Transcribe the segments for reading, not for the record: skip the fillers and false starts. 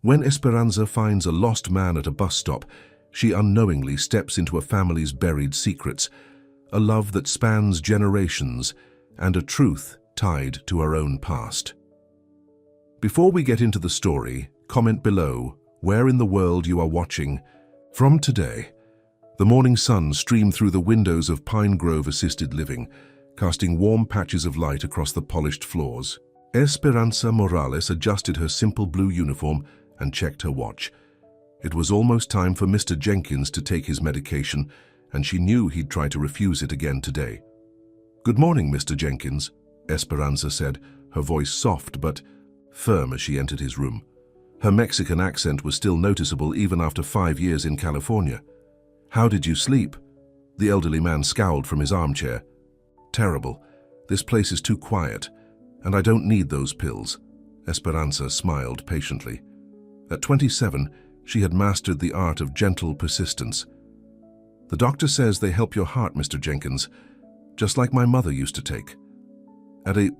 When Esperanza finds a lost man at a bus stop, she unknowingly steps into a family's buried secrets, a love that spans generations, and a truth tied to her own past. Before we get into the story, comment below where in the world you are watching from today. The morning sun streamed through the windows of Pine Grove Assisted Living, casting warm patches of light across the polished floors. Esperanza Morales adjusted her simple blue uniform and checked her watch. It was almost time for Mr. Jenkins to take his medication, and she knew he'd try to refuse it again today. "Good morning, Mr. Jenkins," Esperanza said, her voice soft but firm as she entered his room. Her Mexican accent was still noticeable even after 5 years in California. "How did you sleep?" The elderly man scowled from his armchair. "Terrible. This place is too quiet, and I don't need those pills." Esperanza smiled patiently. At 27, she had mastered the art of gentle persistence. "The doctor says they help your heart, Mr. Jenkins, just like my mother used to take." At the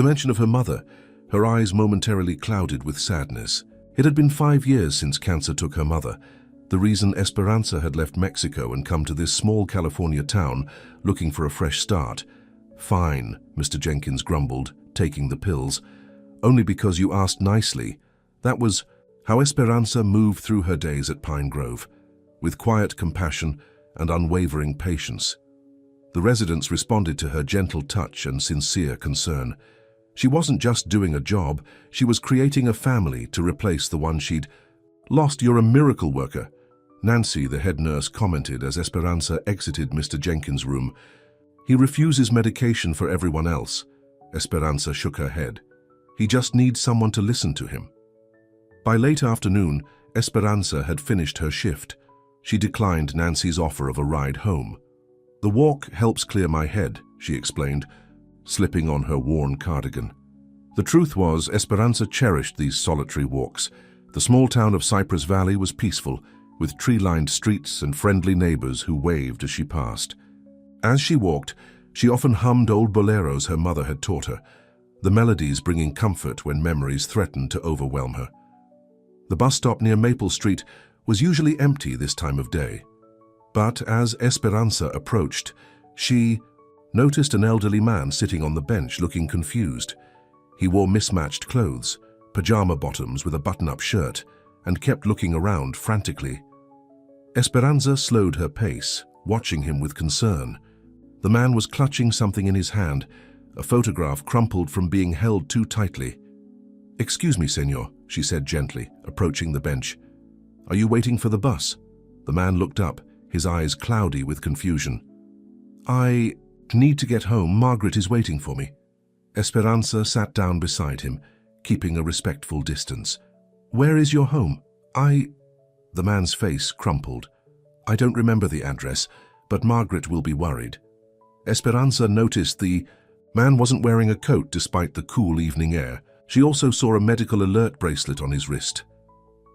mention of her mother, her eyes momentarily clouded with sadness. It had been 5 years since cancer took her mother, the reason Esperanza had left Mexico and come to this small California town looking for a fresh start. "Fine," Mr. Jenkins grumbled, taking the pills. "Only because you asked nicely." That was how Esperanza moved through her days at Pine Grove, with quiet compassion and unwavering patience. The residents responded to her gentle touch and sincere concern. She wasn't just doing a job, she was creating a family to replace the one she'd lost. "You're a miracle worker," Nancy, the head nurse, commented as Esperanza exited Mr. Jenkins' room. "He refuses medication for everyone else." Esperanza shook her head. "He just needs someone to listen to him." By late afternoon, Esperanza had finished her shift. She declined Nancy's offer of a ride home. "The walk helps clear my head," she explained, slipping on her worn cardigan. The truth was, Esperanza cherished these solitary walks. The small town of Cypress Valley was peaceful, with tree-lined streets and friendly neighbors who waved as she passed. As she walked, she often hummed old boleros her mother had taught her, the melodies bringing comfort when memories threatened to overwhelm her. The bus stop near Maple Street was usually empty this time of day. But as Esperanza approached, she noticed an elderly man sitting on the bench looking confused. He wore mismatched clothes, pajama bottoms with a button-up shirt, and kept looking around frantically. Esperanza slowed her pace, watching him with concern. The man was clutching something in his hand, a photograph crumpled from being held too tightly. "Excuse me, senor," she said gently, approaching the bench. "Are you waiting for the bus?" The man looked up, his eyes cloudy with confusion. "I need to get home. Margaret is waiting for me." Esperanza sat down beside him, keeping a respectful distance. "Where is your home?" The man's face crumpled. "I don't remember the address, but Margaret will be worried." Esperanza noticed the man wasn't wearing a coat despite the cool evening air. She also saw a medical alert bracelet on his wrist.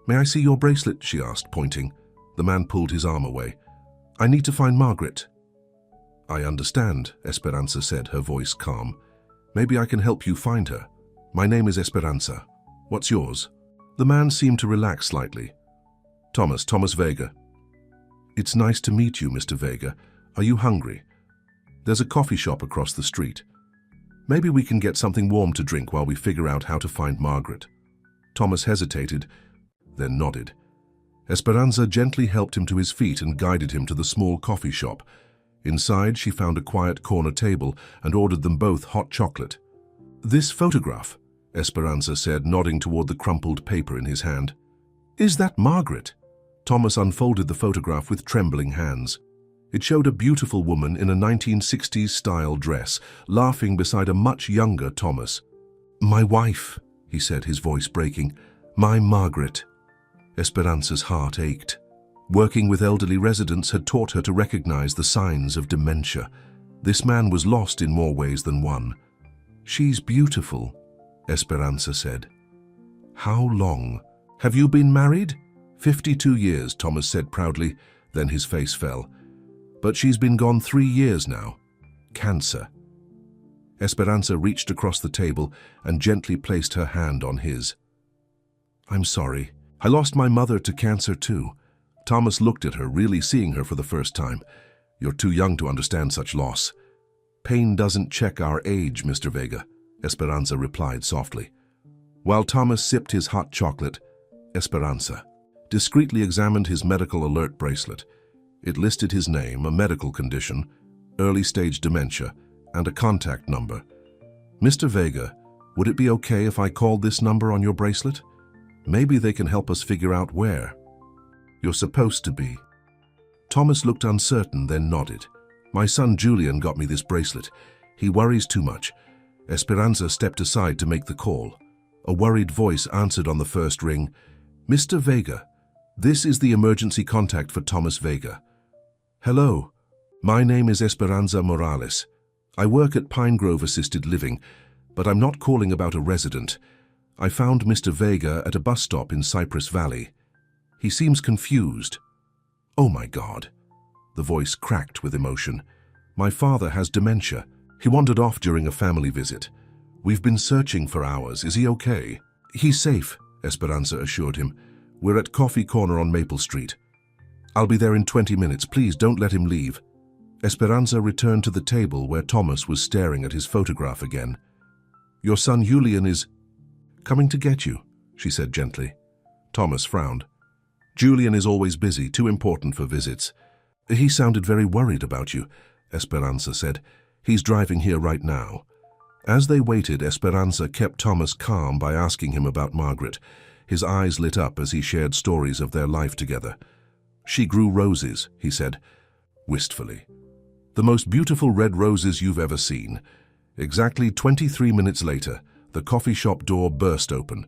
"May I see your bracelet?" she asked, pointing. The man pulled his arm away. "I need to find Margaret." "I understand," Esperanza said, her voice calm. "Maybe I can help you find her. My name is Esperanza. What's yours?" The man seemed to relax slightly. Thomas Vega." "It's nice to meet you, Mr. Vega. Are you hungry? There's a coffee shop across the street. Maybe we can get something warm to drink while we figure out how to find Margaret." Thomas hesitated, then nodded. Esperanza gently helped him to his feet and guided him to the small coffee shop. Inside, she found a quiet corner table and ordered them both hot chocolate. "This photograph," Esperanza said, nodding toward the crumpled paper in his hand. "Is that Margaret?" Thomas unfolded the photograph with trembling hands. It showed a beautiful woman in a 1960s-style dress, laughing beside a much younger Thomas. "My wife," he said, his voice breaking. "My Margaret." Esperanza's heart ached. Working with elderly residents had taught her to recognize the signs of dementia. This man was lost in more ways than one. "She's beautiful," Esperanza said. "How long? Have you been married?" 52 years, Thomas said proudly, then his face fell. "But she's been gone 3 years now. Cancer." Esperanza reached across the table and gently placed her hand on his. "I'm sorry." I lost my mother to cancer too. Thomas looked at her, really seeing her for the first time. You're too young to understand such loss. Pain doesn't check our age, Mr. Vega, Esperanza replied softly. While Thomas sipped his hot chocolate, Esperanza discreetly examined his medical alert bracelet. It listed his name, a medical condition, early-stage dementia, and a contact number. Mr. Vega, would it be okay if I called this number on your bracelet? Maybe they can help us figure out where. You're supposed to be. Thomas looked uncertain, then nodded. My son Julian got me this bracelet. He worries too much. Esperanza stepped aside to make the call. A worried voice answered on the first ring. Mr. Vega, this is the emergency contact for Thomas Vega. Hello, my name is Esperanza Morales. I work at Pine Grove Assisted Living, but I'm not calling about a resident. I found Mr. Vega at a bus stop in Cypress Valley. He seems confused. Oh my God. The voice cracked with emotion. My father has dementia. He wandered off during a family visit. We've been searching for hours. Is he okay? He's safe, Esperanza assured him. We're at Coffee Corner on Maple Street. I'll be there in 20 minutes. Please don't let him leave. Esperanza returned to the table where Thomas was staring at his photograph again. Your son Julian is coming to get you, she said gently. Thomas frowned. Julian is always busy, too important for visits. He sounded very worried about you, Esperanza said. He's driving here right now. As they waited, Esperanza kept Thomas calm by asking him about Margaret. His eyes lit up as he shared stories of their life together. She grew roses, he said, wistfully. The most beautiful red roses you've ever seen. Exactly 23 minutes later, the coffee shop door burst open.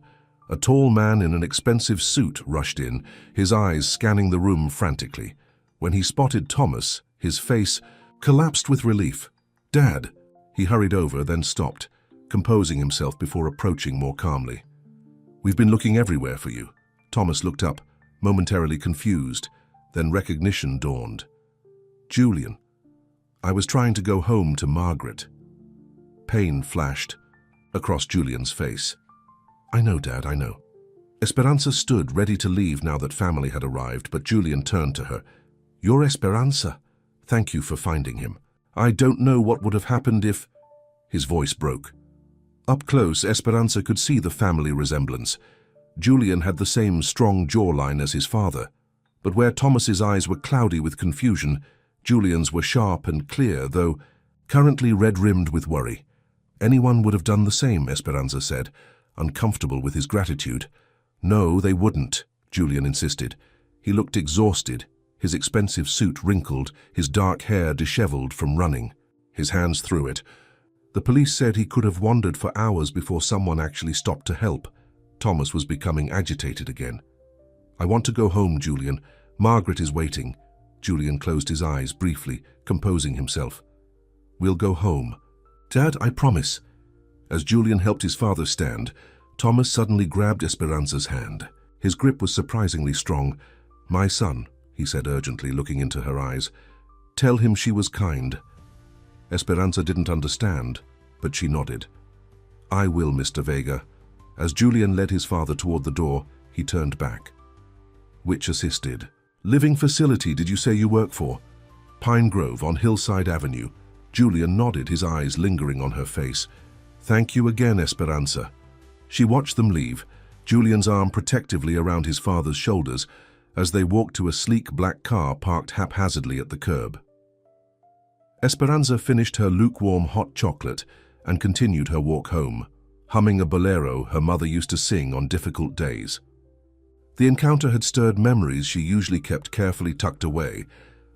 A tall man in an expensive suit rushed in, his eyes scanning the room frantically. When he spotted Thomas, his face collapsed with relief. Dad! He hurried over, then stopped, composing himself before approaching more calmly. We've been looking everywhere for you. Thomas looked up, momentarily confused, then recognition dawned. Julian. I was trying to go home to Margaret. Pain flashed across Julian's face. I know, Dad, I know. Esperanza stood ready to leave now that family had arrived, but Julian turned to her. You're Esperanza. Thank you for finding him. I don't know what would have happened if... His voice broke. Up close, Esperanza could see the family resemblance. Julian had the same strong jawline as his father, but where Thomas's eyes were cloudy with confusion, Julian's were sharp and clear, though currently red-rimmed with worry. Anyone would have done the same, Esperanza said, uncomfortable with his gratitude. No, they wouldn't, Julian insisted. He looked exhausted, his expensive suit wrinkled, his dark hair disheveled from running, his hands through it. The police said he could have wandered for hours before someone actually stopped to help. Thomas was becoming agitated again. I want to go home, Julian. Margaret is waiting. Julian closed his eyes briefly, composing himself. We'll go home. Dad, I promise. As Julian helped his father stand, Thomas suddenly grabbed Esperanza's hand. His grip was surprisingly strong. My son, he said urgently, looking into her eyes. Tell him she was kind. Esperanza didn't understand, but she nodded. I will, Mr. Vega. As Julian led his father toward the door, he turned back. Which assisted? Living facility did you say you work for? Pine Grove on Hillside Avenue. Julian nodded, his eyes lingering on her face. Thank you again, Esperanza. She watched them leave, Julian's arm protectively around his father's shoulders, as they walked to a sleek black car parked haphazardly at the curb. Esperanza finished her lukewarm hot chocolate and continued her walk home, humming a bolero her mother used to sing on difficult days. The encounter had stirred memories she usually kept carefully tucked away,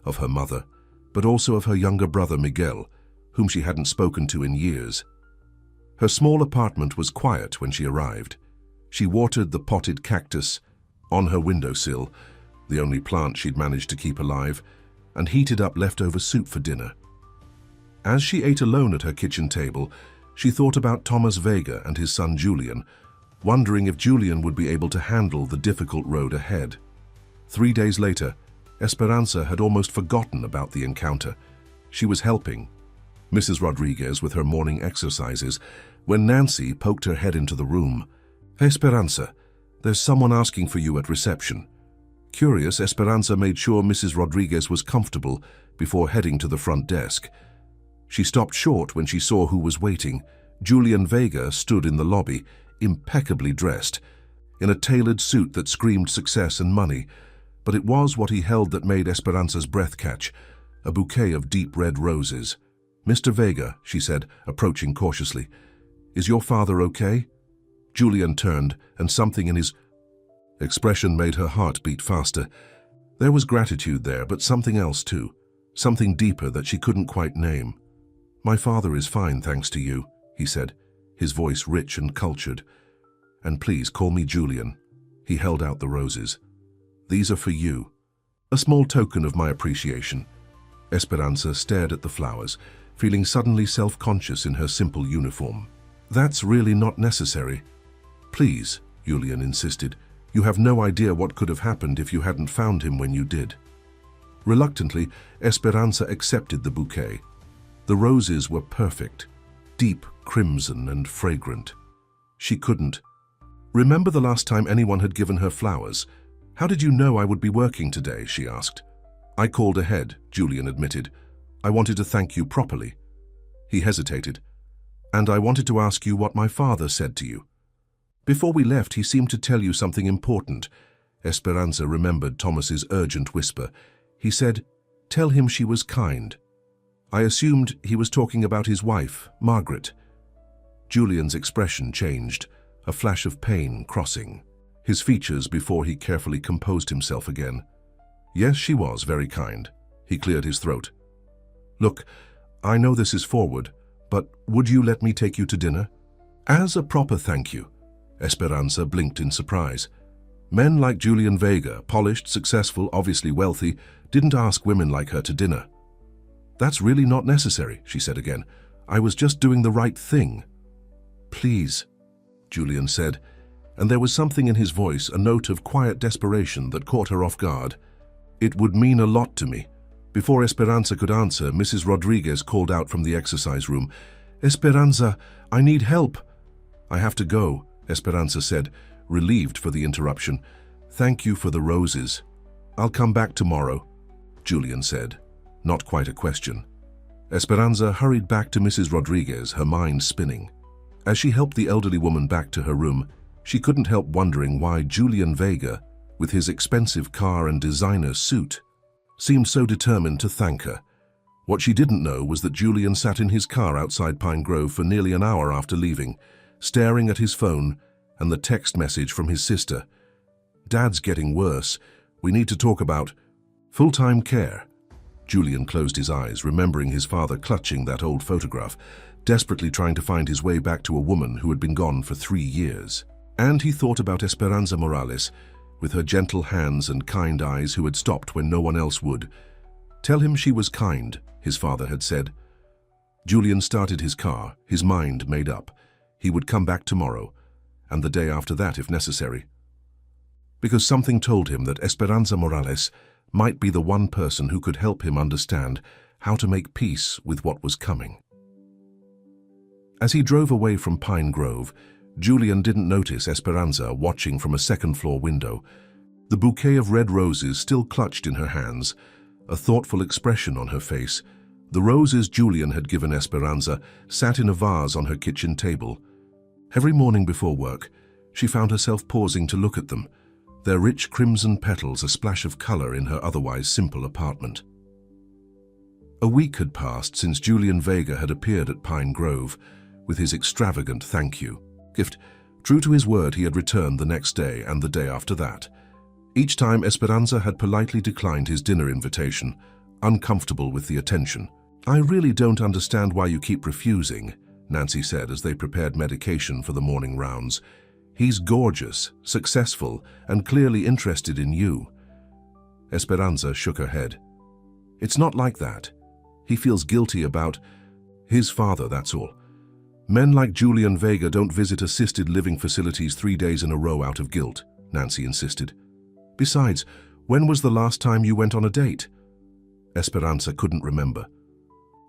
of her mother, but also of her younger brother Miguel, whom she hadn't spoken to in years. Her small apartment was quiet when she arrived. She watered the potted cactus on her windowsill, the only plant she'd managed to keep alive, and heated up leftover soup for dinner. As she ate alone at her kitchen table, she thought about Thomas Vega and his son Julian, wondering if Julian would be able to handle the difficult road ahead. 3 days later, Esperanza had almost forgotten about the encounter. She was helping Mrs. Rodriguez with her morning exercises when Nancy poked her head into the room. Esperanza, There's someone asking for you at reception." Curious, Esperanza made sure Mrs. Rodriguez was comfortable before heading to the front desk. She stopped short when she saw who was waiting. Julian Vega stood in the lobby, impeccably dressed, in a tailored suit that screamed success and money, but it was what he held that made Esperanza's breath catch, a bouquet of deep red roses. "Mr. Vega," she said, approaching cautiously, "is your father okay?" Julian turned, and something in his expression made her heart beat faster. There was gratitude there, but something else too, something deeper that she couldn't quite name. "My father is fine, thanks to you," he said, his voice rich and cultured. "And please call me Julian." He held out the roses. "These are for you. A small token of my appreciation." Esperanza stared at the flowers, feeling suddenly self-conscious in her simple uniform. "That's really not necessary." "Please," Julian insisted. "You have no idea what could have happened if you hadn't found him when you did." Reluctantly, Esperanza accepted the bouquet. The roses were perfect, deep crimson and fragrant. She couldn't. "Remember the last time anyone had given her flowers? How did you know I would be working today?" she asked. "I called ahead," Julian admitted. "I wanted to thank you properly." He hesitated. "And I wanted to ask you what my father said to you." "Before we left, he seemed to tell you something important." Esperanza remembered Thomas's urgent whisper. "He said, 'Tell him she was kind.' I assumed he was talking about his wife, Margaret." Julian's expression changed, a flash of pain crossing his features before he carefully composed himself again. "Yes, she was very kind." He cleared his throat. "Look, I know this is forward, but would you let me take you to dinner? As a proper thank you." Esperanza blinked in surprise. Men like Julian Vega, polished, successful, obviously wealthy, didn't ask women like her to dinner. "That's really not necessary," she said again. "I was just doing the right thing." "Please," Julian said, and there was something in his voice, a note of quiet desperation that caught her off guard. "It would mean a lot to me." Before Esperanza could answer, Mrs. Rodriguez called out from the exercise room, "Esperanza, I need help." "I have to go," Esperanza said, relieved for the interruption. "Thank you for the roses." "I'll come back tomorrow," Julian said, not quite a question. Esperanza hurried back to Mrs. Rodriguez, her mind spinning. As she helped the elderly woman back to her room, she couldn't help wondering why Julian Vega, with his expensive car and designer suit, seemed so determined to thank her. What she didn't know was that Julian sat in his car outside Pine Grove for nearly an hour after leaving, staring at his phone and the text message from his sister. "Dad's getting worse. We need to talk about full-time care." Julian closed his eyes, remembering his father clutching that old photograph, desperately trying to find his way back to a woman who had been gone for 3 years. And he thought about Esperanza Morales, with her gentle hands and kind eyes who had stopped when no one else would. "Tell him she was kind," his father had said. Julian started his car, his mind made up. He would come back tomorrow, and the day after that if necessary. Because something told him that Esperanza Morales might be the one person who could help him understand how to make peace with what was coming. As he drove away from Pine Grove, Julian didn't notice Esperanza watching from a second-floor window. The bouquet of red roses still clutched in her hands, a thoughtful expression on her face. The roses Julian had given Esperanza sat in a vase on her kitchen table. Every morning before work, she found herself pausing to look at them, their rich crimson petals a splash of color in her otherwise simple apartment. A week had passed since Julian Vega had appeared at Pine Grove with his extravagant thank you gift. True to his word, he had returned the next day and the day after that. Each time Esperanza had politely declined his dinner invitation, uncomfortable with the attention. "I really don't understand why you keep refusing," Nancy said as they prepared medication for the morning rounds. "He's gorgeous, successful, and clearly interested in you." Esperanza shook her head. "It's not like that. He feels guilty about his father, that's all. Men like Julian Vega don't visit assisted living facilities 3 days in a row out of guilt," Nancy insisted. "Besides, when was the last time you went on a date?" Esperanza couldn't remember.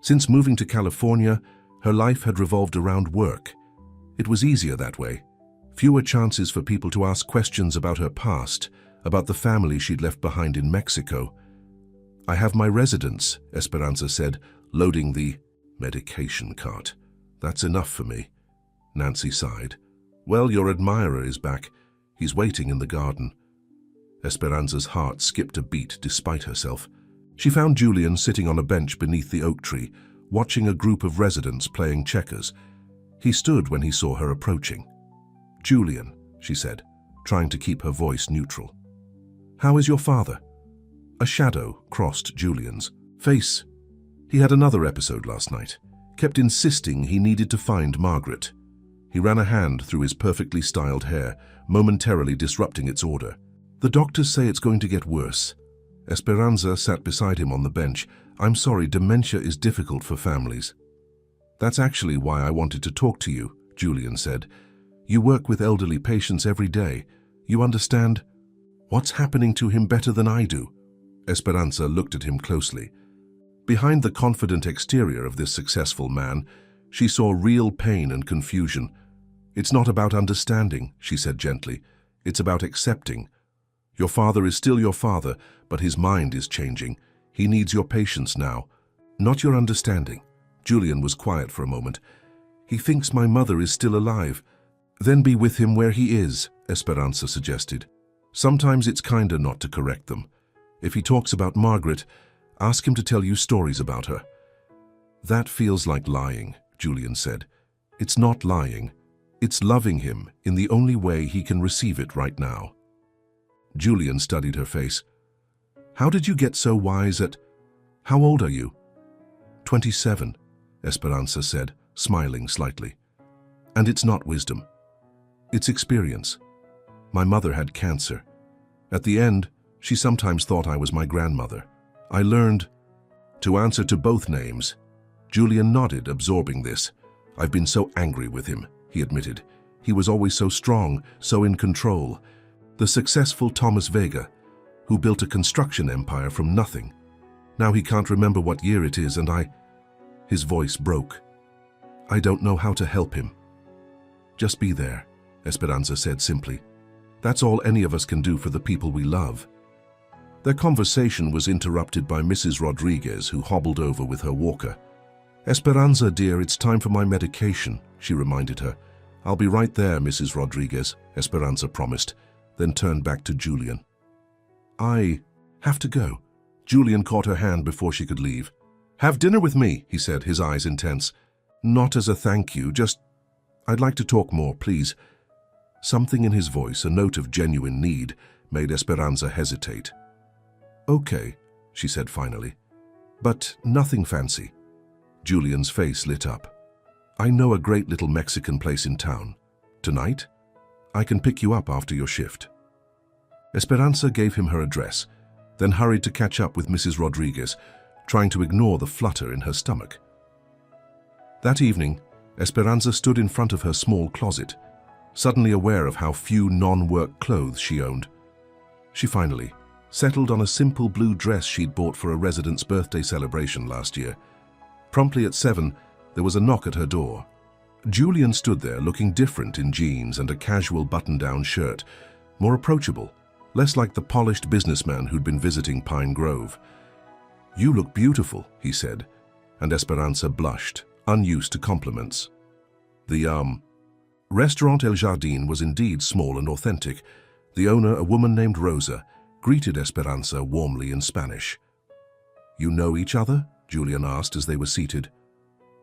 Since moving to California, her life had revolved around work. It was easier that way. Fewer chances for people to ask questions about her past, about the family she'd left behind in Mexico. "I have my residence," Esperanza said, loading the medication cart. "That's enough for me." Nancy sighed. "Well, your admirer is back. He's waiting in the garden." Esperanza's heart skipped a beat despite herself. She found Julian sitting on a bench beneath the oak tree, watching a group of residents playing checkers. He stood when he saw her approaching. "Julian," she said, trying to keep her voice neutral. "How is your father?" A shadow crossed Julian's face. He had another episode last night, kept insisting he needed to find Margaret. He ran a hand through his perfectly styled hair, momentarily disrupting its order. "The doctors say it's going to get worse." Esperanza sat beside him on the bench. "I'm sorry, dementia is difficult for families." "That's actually why I wanted to talk to you," Julian said. "You work with elderly patients every day. You understand what's happening to him better than I do." Esperanza looked at him closely. Behind the confident exterior of this successful man, she saw real pain and confusion. "It's not about understanding," she said gently. "It's about accepting. Your father is still your father, but his mind is changing. He needs your patience now, not your understanding." Julian was quiet for a moment. "He thinks my mother is still alive." "Then be with him where he is," Esperanza suggested. "Sometimes it's kinder not to correct them. If he talks about Margaret, ask him to tell you stories about her." "That feels like lying," Julian said. "It's not lying. It's loving him in the only way he can receive it right now." Julian studied her face. "How did you get so wise at... How old are you?" 27, Esperanza said, smiling slightly. "And it's not wisdom. It's experience. My mother had cancer. At the end, she sometimes thought I was my grandmother. I learned to answer to both names." Julian nodded, absorbing this. "I've been so angry with him," he admitted. "He was always so strong, so in control. The successful Thomas Vega, who built a construction empire from nothing. Now he can't remember what year it is, and His voice broke. "I don't know how to help him." "Just be there," Esperanza said simply. "That's all any of us can do for the people we love." Their conversation was interrupted by Mrs. Rodriguez, who hobbled over with her walker. "Esperanza, dear, it's time for my medication," she reminded her. "I'll be right there, Mrs. Rodriguez," Esperanza promised, then turned back to Julian. "I have to go." Julian caught her hand before she could leave. "Have dinner with me," he said, his eyes intense. "Not as a thank you, just... I'd like to talk more, please." Something in his voice, a note of genuine need, made Esperanza hesitate. "Okay," she said finally. "But nothing fancy." Julian's face lit up. "I know a great little Mexican place in town. Tonight? I can pick you up after your shift." Esperanza gave him her address, then hurried to catch up with Mrs. Rodriguez, trying to ignore the flutter in her stomach. That evening, Esperanza stood in front of her small closet, suddenly aware of how few non-work clothes she owned. She finally settled on a simple blue dress she'd bought for a resident's birthday celebration last year. Promptly at 7, there was a knock at her door. Julian stood there looking different in jeans and a casual button-down shirt, more approachable, less like the polished businessman who'd been visiting Pine Grove. "You look beautiful," he said, and Esperanza blushed, unused to compliments. The Restaurant El Jardín was indeed small and authentic. The owner, a woman named Rosa, greeted Esperanza warmly in Spanish. "You know each other?" Julian asked as they were seated.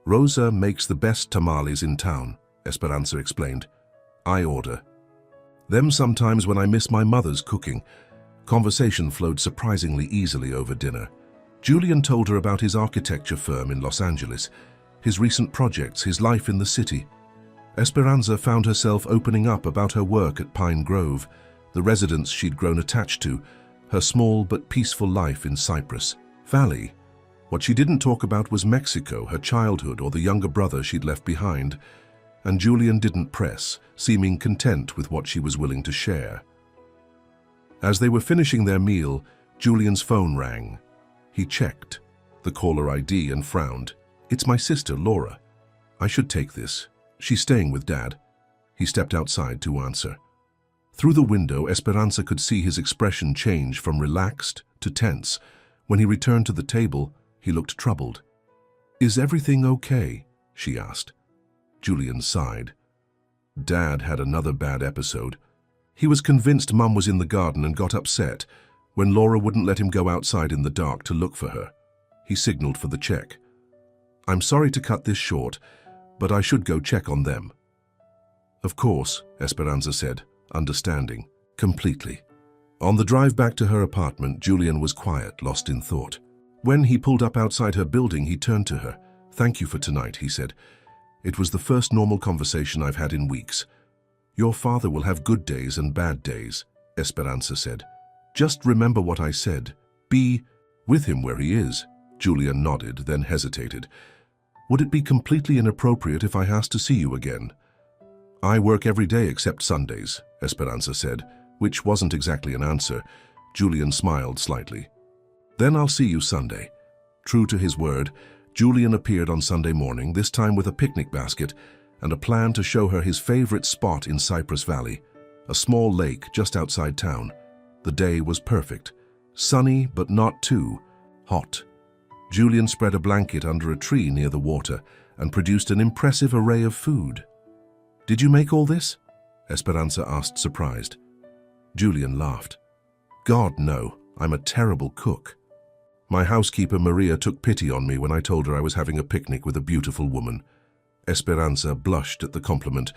"Rosa makes the best tamales in town," Esperanza explained. "I order them sometimes when I miss my mother's cooking." Conversation flowed surprisingly easily over dinner. Julian told her about his architecture firm in Los Angeles, his recent projects, his life in the city. Esperanza found herself opening up about her work at Pine Grove, the residence she'd grown attached to, her small but peaceful life in Cypress Valley. What she didn't talk about was Mexico, her childhood, or the younger brother she'd left behind, and Julian didn't press, seeming content with what she was willing to share. As they were finishing their meal, Julian's phone rang. He checked the caller ID and frowned. "It's my sister, Laura. I should take this. She's staying with Dad." He He stepped outside to answer. Through the window, Esperanza could see his expression change from relaxed to tense. When he returned to the table, he looked troubled. "Is everything okay?" she asked. Julian sighed. Dad had another bad episode. He was convinced Mum was in the garden and got upset when Laura wouldn't let him go outside in the dark to look for her. He signaled for the check. "I'm sorry to cut this short, but I should go check on them." "Of course," Esperanza said, understanding completely. On the drive back to her apartment, Julian was quiet, lost in thought. When he pulled up outside her building, he turned to her. "Thank you for tonight," he said. "It was the first normal conversation I've had in weeks." "Your father will have good days and bad days," Esperanza said. "Just remember what I said. Be with him where he is." Julian nodded, then hesitated. "Would it be completely inappropriate if I asked to see you again?" "I work every day except Sundays," Esperanza said, which wasn't exactly an answer. Julian smiled slightly. "Then I'll see you Sunday." True to his word, Julian appeared on Sunday morning, this time with a picnic basket and a plan to show her his favorite spot in Cypress Valley, a small lake just outside town. The day was perfect, sunny but not too hot. Julian spread a blanket under a tree near the water and produced an impressive array of food. "Did you make all this?" Esperanza asked, surprised. Julian laughed. "God, no, I'm a terrible cook. My housekeeper Maria took pity on me when I told her I was having a picnic with a beautiful woman." Esperanza blushed at the compliment,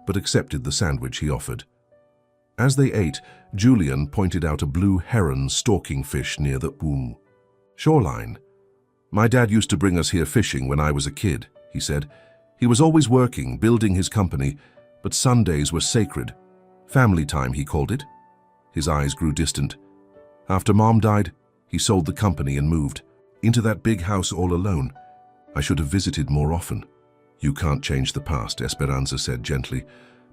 but accepted the sandwich he offered. As they ate, Julian pointed out a blue heron stalking fish near the shoreline. "My dad used to bring us here fishing when I was a kid," he said. "He was always working, building his company, but Sundays were sacred. Family time, he called it." His eyes grew distant. "After Mom died, he sold the company and moved into that big house all alone. I should have visited more often." "You can't change the past," Esperanza said gently,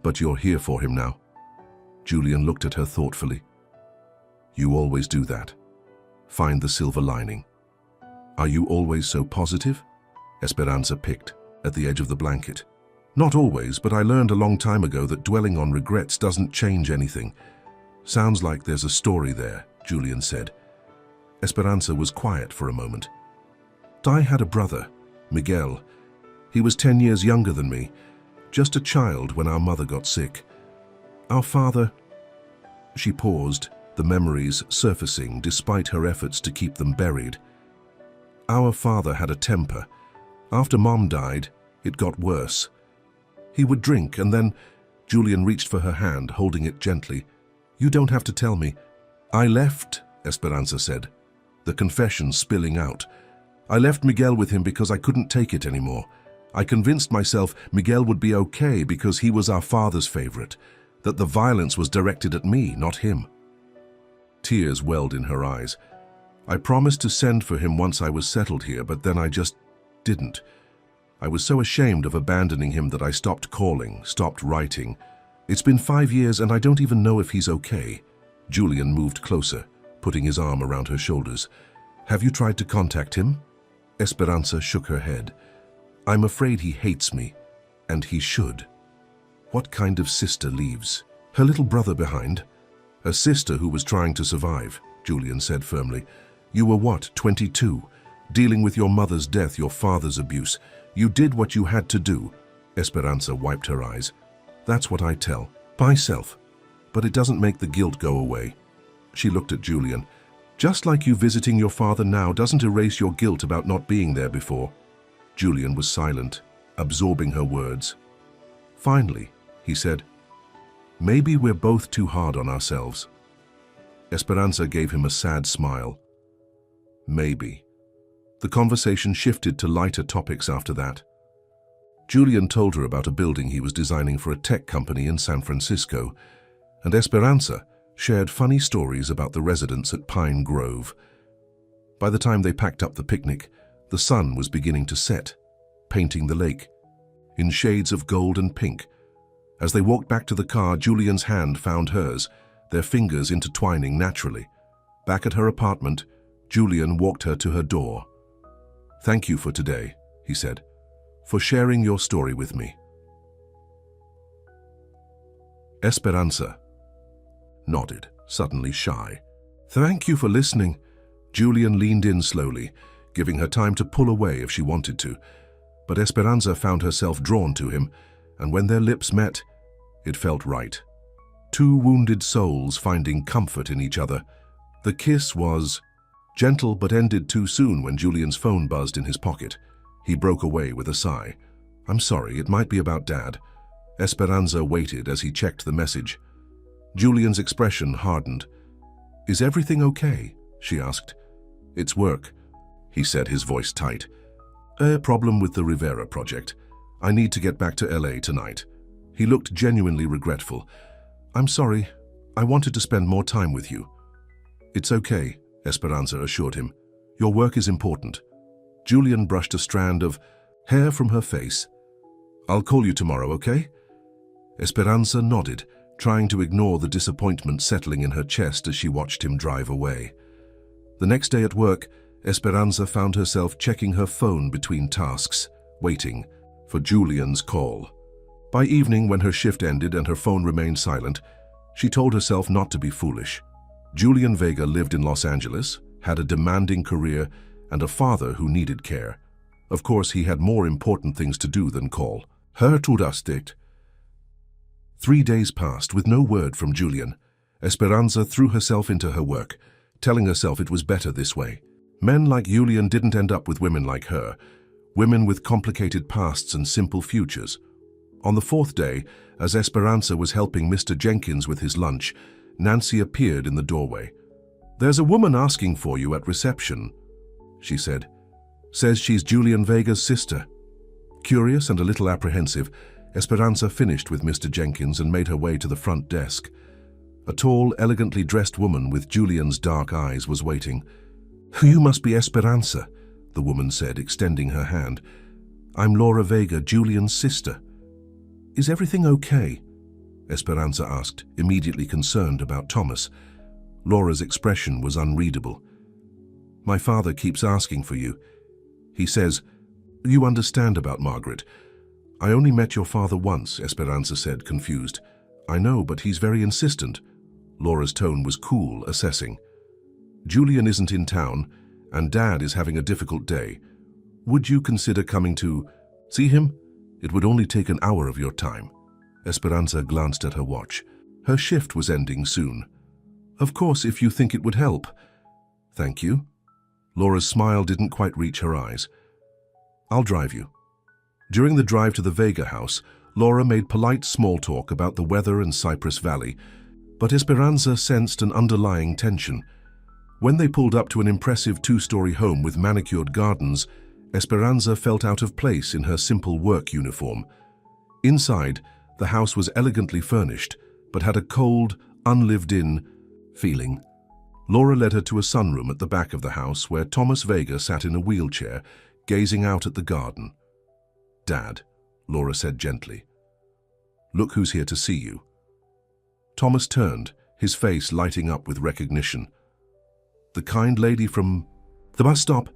"but you're here for him now." Julian looked at her thoughtfully. "You always do that. Find the silver lining." "Are you always so positive?" Esperanza picked at the edge of the blanket. "Not always, but I learned a long time ago that dwelling on regrets doesn't change anything." "Sounds like there's a story there," Julian said. Esperanza was quiet for a moment. "I had a brother, Miguel. He was 10 years younger than me, just a child when our mother got sick. Our father..." She paused, the memories surfacing despite her efforts to keep them buried. "Our father had a temper. After Mom died, it got worse. He would drink and then..." Julian reached for her hand, holding it gently. "You don't have to tell me." "I left," Esperanza said, the confession spilling out. "I left Miguel with him because I couldn't take it anymore. I convinced myself Miguel would be okay because he was our father's favorite, that the violence was directed at me, not him." Tears welled in her eyes. "I promised to send for him once I was settled here, but then I just didn't. I was so ashamed of abandoning him that I stopped calling, stopped writing. It's been 5 years and I don't even know if he's okay." Julian moved closer, putting his arm around her shoulders. "Have you tried to contact him?" Esperanza shook her head. "I'm afraid he hates me, and he should." "What kind of sister leaves her little brother behind?" "A sister who was trying to survive," Julian said firmly. "You were what, 22? Dealing with your mother's death, your father's abuse. You did what you had to do." Esperanza wiped her eyes. "That's what I tell myself. But it doesn't make the guilt go away." She looked at Julian. "Just like you visiting your father now doesn't erase your guilt about not being there before." Julian was silent, absorbing her words. "Finally," he said, "maybe we're both too hard on ourselves." Esperanza gave him a sad smile. Maybe. The conversation shifted to lighter topics after that. Julian told her about a building he was designing for a tech company in San Francisco, and Esperanza shared funny stories about the residents at Pine Grove. By the time they packed up the picnic, the sun was beginning to set, painting the lake in shades of gold and pink. As they walked back to the car, Julian's hand found hers, their fingers intertwining naturally. Back at her apartment, Julian walked her to her door. "Thank you for today," he said, "for sharing your story with me." Esperanza nodded, suddenly shy. Thank you for listening. Julian leaned in slowly, giving her time to pull away if she wanted to. But Esperanza found herself drawn to him, and when their lips met, it felt right. Two wounded souls finding comfort in each other. The kiss was gentle but ended too soon when Julian's phone buzzed in his pocket. He broke away with a sigh. I'm sorry, it might be about Dad. Esperanza waited as he checked the message. Julian's expression hardened. Is everything okay? She asked. It's work, he said, his voice tight. A problem with the Rivera project. I need to get back to LA tonight. He looked genuinely regretful. I'm sorry. I wanted to spend more time with you. It's okay, Esperanza assured him. Your work is important. Julian brushed a strand of hair from her face. I'll call you tomorrow, okay? Esperanza nodded, trying to ignore the disappointment settling in her chest as she watched him drive away. The next day at work, Esperanza found herself checking her phone between tasks, waiting for Julian's call. By evening, when her shift ended and her phone remained silent, she told herself not to be foolish. Julian Vega lived in Los Angeles, had a demanding career, and a father who needed care. Of course, he had more important things to do than call. Her Tudastit. 3 days passed with no word from Julian. Esperanza threw herself into her work, telling herself it was better this way. Men like Julian didn't end up with women like her, women with complicated pasts and simple futures. On the 4th day, as Esperanza was helping Mr. Jenkins with his lunch, Nancy appeared in the doorway. There's a woman asking for you at reception, she said. Says she's Julian Vega's sister. Curious and a little apprehensive, Esperanza finished with Mr. Jenkins and made her way to the front desk. A tall, elegantly dressed woman with Julian's dark eyes was waiting. You must be Esperanza, the woman said, extending her hand. I'm Laura Vega, Julian's sister. Is everything okay? Esperanza asked, immediately concerned about Thomas. Laura's expression was unreadable. My father keeps asking for you. He says, you understand about Margaret. I only met your father once, Esperanza said, confused. I know, but he's very insistent. Laura's tone was cool, assessing. Julian isn't in town, and Dad is having a difficult day. Would you consider coming to see him? It would only take an hour of your time. Esperanza glanced at her watch. Her shift was ending soon. Of course, if you think it would help. Thank you. Laura's smile didn't quite reach her eyes. I'll drive you. During the drive to the Vega house, Laura made polite small talk about the weather and Cypress Valley, but Esperanza sensed an underlying tension. When they pulled up to an impressive 2-story home with manicured gardens, Esperanza felt out of place in her simple work uniform. Inside, the house was elegantly furnished, but had a cold, unlived-in feeling. Laura led her to a sunroom at the back of the house where Thomas Vega sat in a wheelchair, gazing out at the garden. Dad, Laura said gently. Look who's here to see you. Thomas turned, his face lighting up with recognition. The kind lady from the bus stop.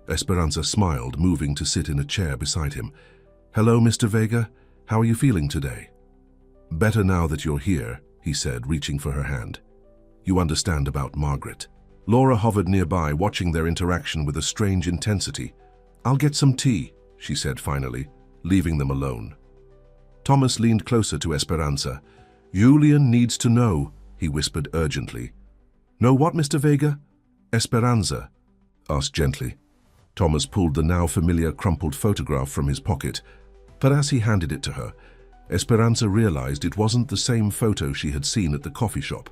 Esperanza smiled, moving to sit in a chair beside him. Hello, Mr. Vega. How are you feeling today? Better now that you're here, he said, reaching for her hand. You understand about Margaret. Laura hovered nearby, watching their interaction with a strange intensity. I'll get some tea, she said finally, leaving them alone. Thomas leaned closer to Esperanza. Julian needs to know, he whispered urgently. Know what, Mr. Vega? Esperanza asked gently. Thomas pulled the now familiar crumpled photograph from his pocket, but as he handed it to her, Esperanza realized it wasn't the same photo she had seen at the coffee shop.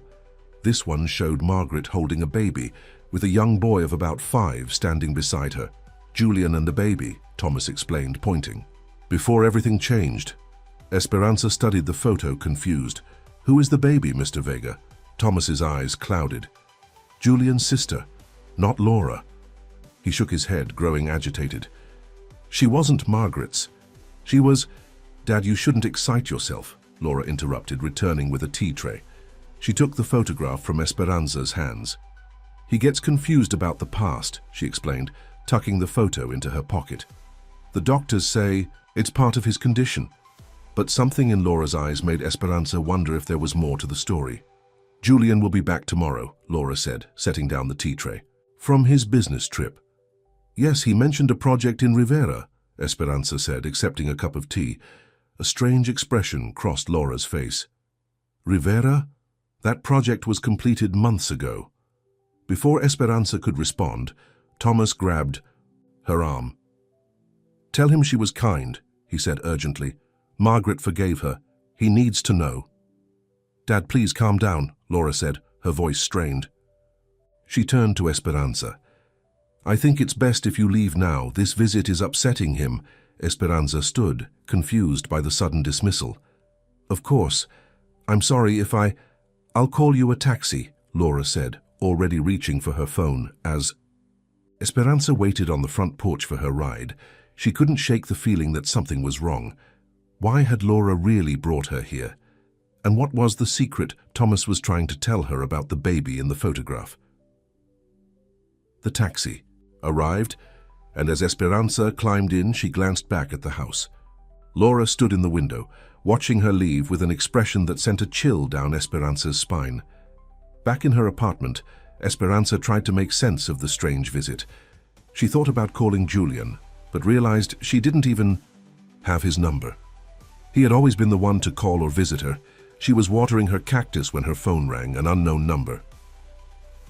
This one showed Margaret holding a baby, with a young boy of about 5 standing beside her. Julian and the baby, Thomas explained, pointing. Before everything changed, Esperanza studied the photo, confused. Who is the baby, Mr. Vega? Thomas's eyes clouded. Julian's sister, not Laura. He shook his head, growing agitated. She wasn't Margaret's. She was... Dad, you shouldn't excite yourself, Laura interrupted, returning with a tea tray. She took the photograph from Esperanza's hands. He gets confused about the past, she explained, tucking the photo into her pocket. The doctors say it's part of his condition. But something in Laura's eyes made Esperanza wonder if there was more to the story. "Julian will be back tomorrow," Laura said, setting down the tea tray. "From his business trip." "Yes, he mentioned a project in Rivera," Esperanza said, accepting a cup of tea. A strange expression crossed Laura's face. "Rivera? That project was completed months ago." Before Esperanza could respond, Thomas grabbed her arm. "Tell him she was kind," he said urgently. "Margaret forgave her. He needs to know." "Dad, please calm down," Laura said, her voice strained. She turned to Esperanza. "I think it's best if you leave now. This visit is upsetting him." Esperanza stood, confused by the sudden dismissal. "Of course. I'm sorry if I'll call you a taxi," Laura said, already reaching for her phone as Esperanza waited on the front porch for her ride. She couldn't shake the feeling that something was wrong. Why had Laura really brought her here? And what was the secret Thomas was trying to tell her about the baby in the photograph? The taxi arrived, and as Esperanza climbed in, she glanced back at the house. Laura stood in the window, watching her leave with an expression that sent a chill down Esperanza's spine. Back in her apartment, Esperanza tried to make sense of the strange visit. She thought about calling Julian, but realized she didn't even have his number. He had always been the one to call or visit her. She was watering her cactus when her phone rang, an unknown number.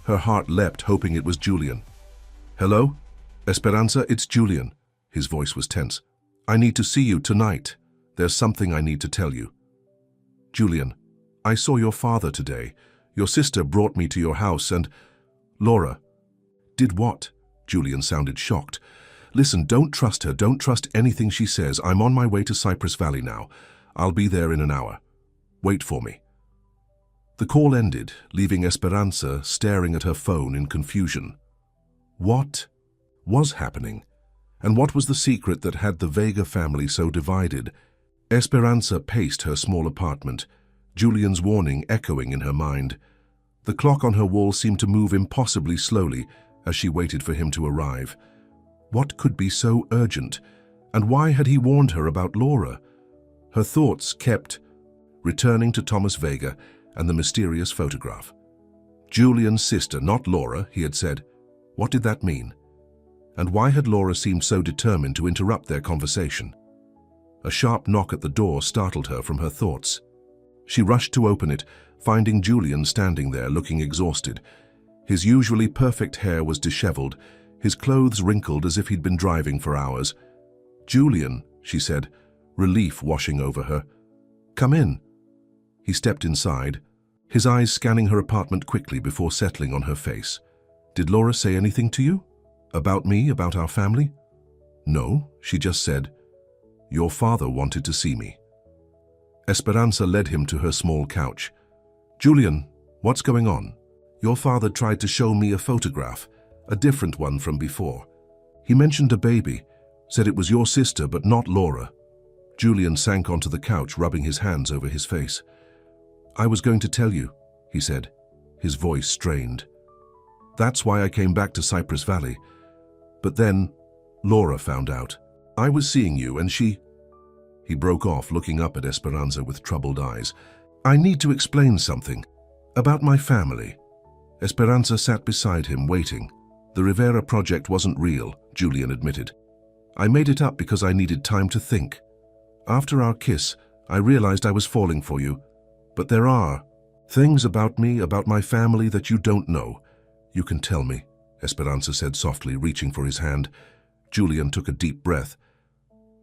Her heart leapt, hoping it was Julian. "Hello? Esperanza, it's Julian." His voice was tense. "I need to see you tonight. There's something I need to tell you." "Julian, I saw your father today. Your sister brought me to your house and—" "Laura." "Did what?" Julian sounded shocked. "Listen, don't trust her. Don't trust anything she says. I'm on my way to Cypress Valley now. I'll be there in an hour. Wait for me." The call ended, leaving Esperanza staring at her phone in confusion. What was happening? And what was the secret that had the Vega family so divided? Esperanza paced her small apartment, Julian's warning echoing in her mind. The clock on her wall seemed to move impossibly slowly as she waited for him to arrive. What could be so urgent? And why had he warned her about Laura? Her thoughts kept returning to Thomas Vega and the mysterious photograph. Julian's sister, not Laura, he had said. What did that mean? And why had Laura seemed so determined to interrupt their conversation? A sharp knock at the door startled her from her thoughts. She rushed to open it, finding Julian standing there looking exhausted. His usually perfect hair was disheveled, his clothes wrinkled as if he'd been driving for hours. "Julian," she said, relief washing over her. "Come in." He stepped inside, his eyes scanning her apartment quickly before settling on her face. "Did Laura say anything to you? About me, about our family?" "No," she just said, "Your father wanted to see me." Esperanza led him to her small couch. "Julian, what's going on? Your father tried to show me a photograph, a different one from before. He mentioned a baby, said it was your sister but not Laura." Julian sank onto the couch, rubbing his hands over his face. "I was going to tell you," he said, his voice strained. "That's why I came back to Cypress Valley. But then, Laura found out. I was seeing you and she—" He broke off, looking up at Esperanza with troubled eyes. "I need to explain something. About my family." Esperanza sat beside him, waiting. "The Rivera project wasn't real," Julian admitted. "I made it up because I needed time to think. After our kiss, I realized I was falling for you. But there are things about me, about my family that you don't know. You can tell me," Esperanza said softly, reaching for his hand. Julian took a deep breath.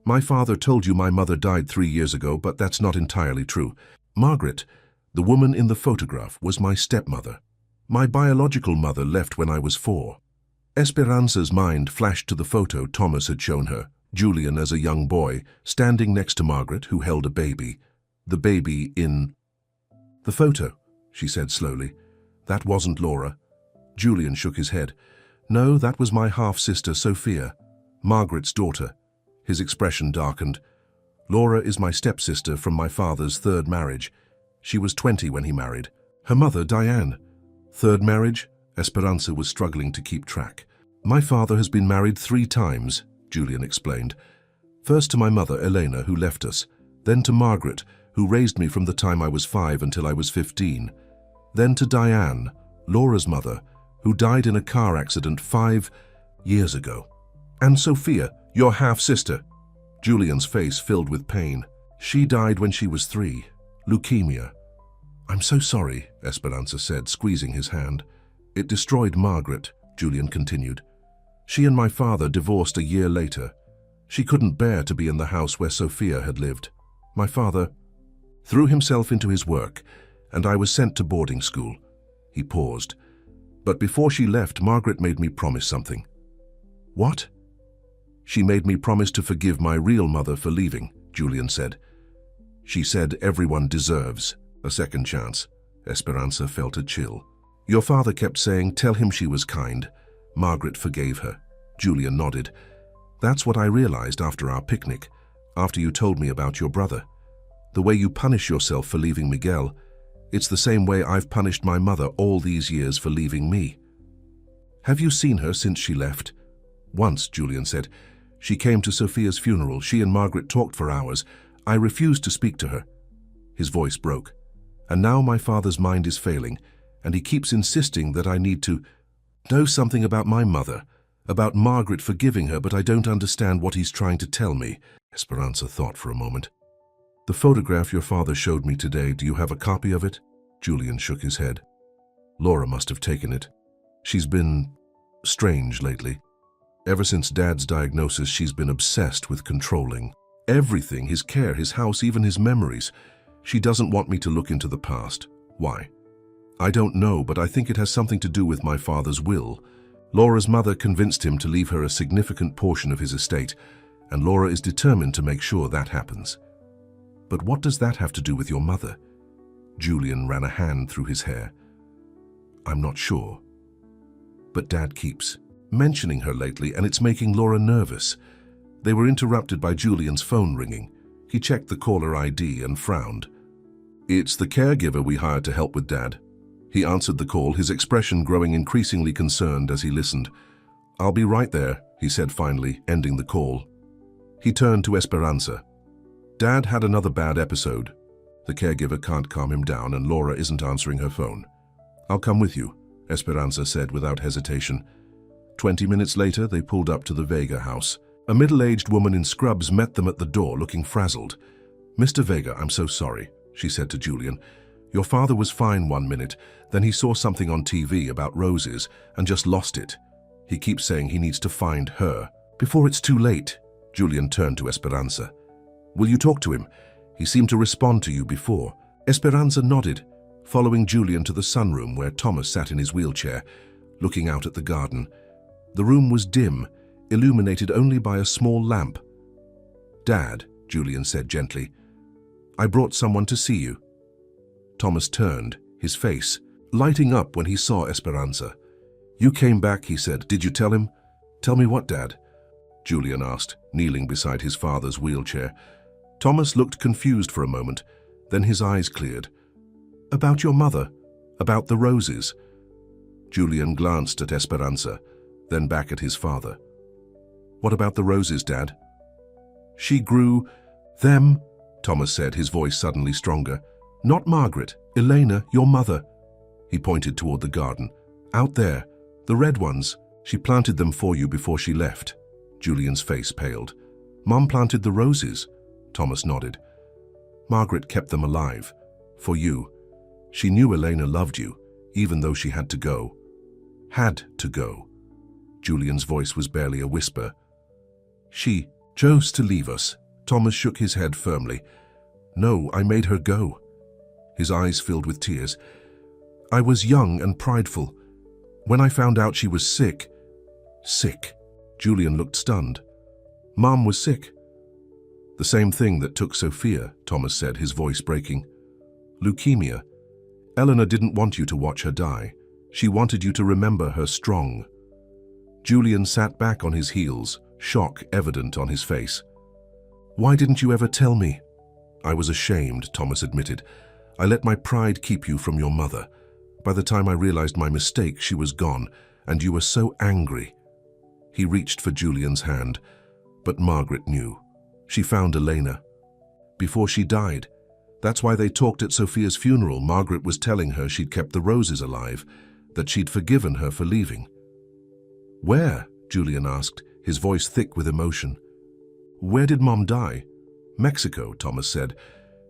"My father told you my mother died 3 years ago, but that's not entirely true. Margaret, the woman in the photograph, was my stepmother. My biological mother left when I was 4. Esperanza's mind flashed to the photo Thomas had shown her, Julian as a young boy, standing next to Margaret, who held a baby. The baby in the photo, she said slowly. "That wasn't Laura." Julian shook his head. "No, that was my half-sister, Sophia, Margaret's daughter." His expression darkened. "Laura is my stepsister from my father's 3rd marriage. She was 20 when he married. Her mother, Diane." "3rd marriage?" Esperanza was struggling to keep track. "My father has been married 3 times, Julian explained. First to my mother, Elena, who left us. Then to Margaret, who raised me from the time I was 5 until I was 15. Then to Diane, Laura's mother, who died in a car accident 5 years ago. And Sophia, your half-sister. Julian's face filled with pain. She died when she was 3. Leukemia. I'm so sorry, Esperanza said, squeezing his hand. It destroyed Margaret, Julian continued. She and my father divorced a year later. She couldn't bear to be in the house where Sophia had lived. My father threw himself into his work, and I was sent to boarding school. He paused. But before she left, Margaret made me promise something. What? She made me promise to forgive my real mother for leaving, Julian said. She said everyone deserves a second chance. Esperanza felt a chill. Your father kept saying, tell him she was kind. Margaret forgave her. Julian nodded. That's what I realized after our picnic, after you told me about your brother. The way you punish yourself for leaving Miguel, it's the same way I've punished my mother all these years for leaving me. Have you seen her since she left? Once, Julian said. She came to Sophia's funeral. She and Margaret talked for hours. I refused to speak to her. His voice broke. And now my father's mind is failing, and he keeps insisting that I need to know something about my mother, about Margaret forgiving her, but I don't understand what he's trying to tell me. Esperanza thought for a moment. The photograph your father showed me today, do you have a copy of it? Julian shook his head. Laura must have taken it. She's been strange lately. Ever since Dad's diagnosis, she's been obsessed with controlling everything, his care, his house, even his memories. She doesn't want me to look into the past. Why? I don't know, but I think it has something to do with my father's will. Laura's mother convinced him to leave her a significant portion of his estate, and Laura is determined to make sure that happens. But what does that have to do with your mother? Julian ran a hand through his hair. I'm not sure. But Dad keeps mentioning her lately, and it's making Laura nervous. They were interrupted by Julian's phone ringing. He checked the caller ID and frowned. It's the caregiver we hired to help with Dad. He answered the call, his expression growing increasingly concerned as he listened. I'll be right there, he said finally, ending the call. He turned to Esperanza. Dad had another bad episode. The caregiver can't calm him down, and Laura isn't answering her phone. I'll come with you, Esperanza said without hesitation. 20 minutes later, they pulled up to the Vega house. A middle-aged woman in scrubs met them at the door, looking frazzled. Mr. Vega, I'm so sorry, she said to Julian. Your father was fine 1 minute, then he saw something on TV about roses and just lost it. He keeps saying he needs to find her. Before it's too late, Julian turned to Esperanza. Will you talk to him? He seemed to respond to you before. Esperanza nodded, following Julian to the sunroom where Thomas sat in his wheelchair, looking out at the garden. The room was dim, illuminated only by a small lamp. Dad, Julian said gently, I brought someone to see you. Thomas turned, his face lighting up when he saw Esperanza. You came back, he said. Did you tell him? Tell me what, Dad? Julian asked, kneeling beside his father's wheelchair. Thomas looked confused for a moment, then his eyes cleared. About your mother, about the roses. Julian glanced at Esperanza, then back at his father. What about the roses, Dad? She grew them, Thomas said, his voice suddenly stronger. Not Margaret, Elena, your mother. He pointed toward the garden. Out there, the red ones. She planted them for you before she left. Julian's face paled. Mom planted the roses. Thomas nodded. Margaret kept them alive. For you. She knew Elena loved you, even though she had to go. Had to go. Julian's voice was barely a whisper. She chose to leave us. Thomas shook his head firmly. No, I made her go. His eyes filled with tears. I was young and prideful. When I found out she was sick. Julian looked stunned. Mom was sick. The same thing that took Sophia, Thomas said, his voice breaking. Leukemia. Eleanor didn't want you to watch her die. She wanted you to remember her strong. Julian sat back on his heels, shock evident on his face. Why didn't you ever tell me? I was ashamed, Thomas admitted. I let my pride keep you from your mother. By the time I realized my mistake, she was gone, and you were so angry. He reached for Julian's hand, but Margaret knew. She found Elena. before she died. That's why they talked at Sophia's funeral. Margaret was telling her she'd kept the roses alive, that she'd forgiven her for leaving. Where? Julian asked, his voice thick with emotion. Where did Mom die? Mexico, Thomas said.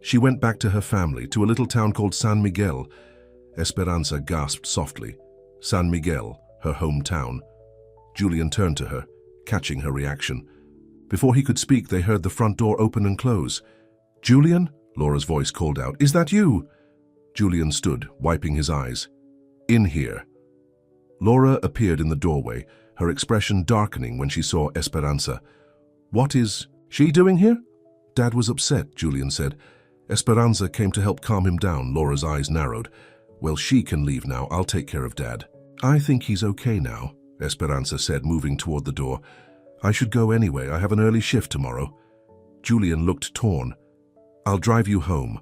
She went back to her family, to a little town called San Miguel. Esperanza gasped softly. San Miguel, her hometown. Julian turned to her, catching her reaction. Before he could speak, they heard the front door open and close. Julian? Laura's voice called out. Is that you? Julian stood, wiping his eyes. In here. Laura appeared in the doorway, her expression darkening when she saw Esperanza. What is she doing here? Dad was upset, Julian said. Esperanza came to help calm him down. Laura's eyes narrowed. Well, she can leave now. I'll take care of Dad. I think he's okay now, Esperanza said, moving toward the door. I should go anyway. I have an early shift tomorrow. Julian looked torn. I'll drive you home.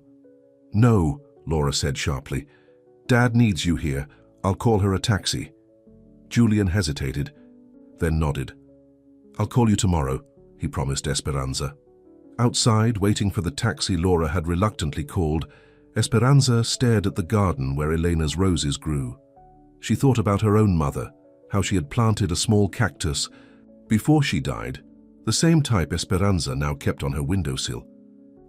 No, Laura said sharply. Dad needs you here. I'll call her a taxi. Julian hesitated, then nodded. I'll call you tomorrow, he promised Esperanza. Outside, waiting for the taxi Laura had reluctantly called, Esperanza stared at the garden where Elena's roses grew. She thought about her own mother, how she had planted a small cactus before she died, the same type Esperanza now kept on her windowsill.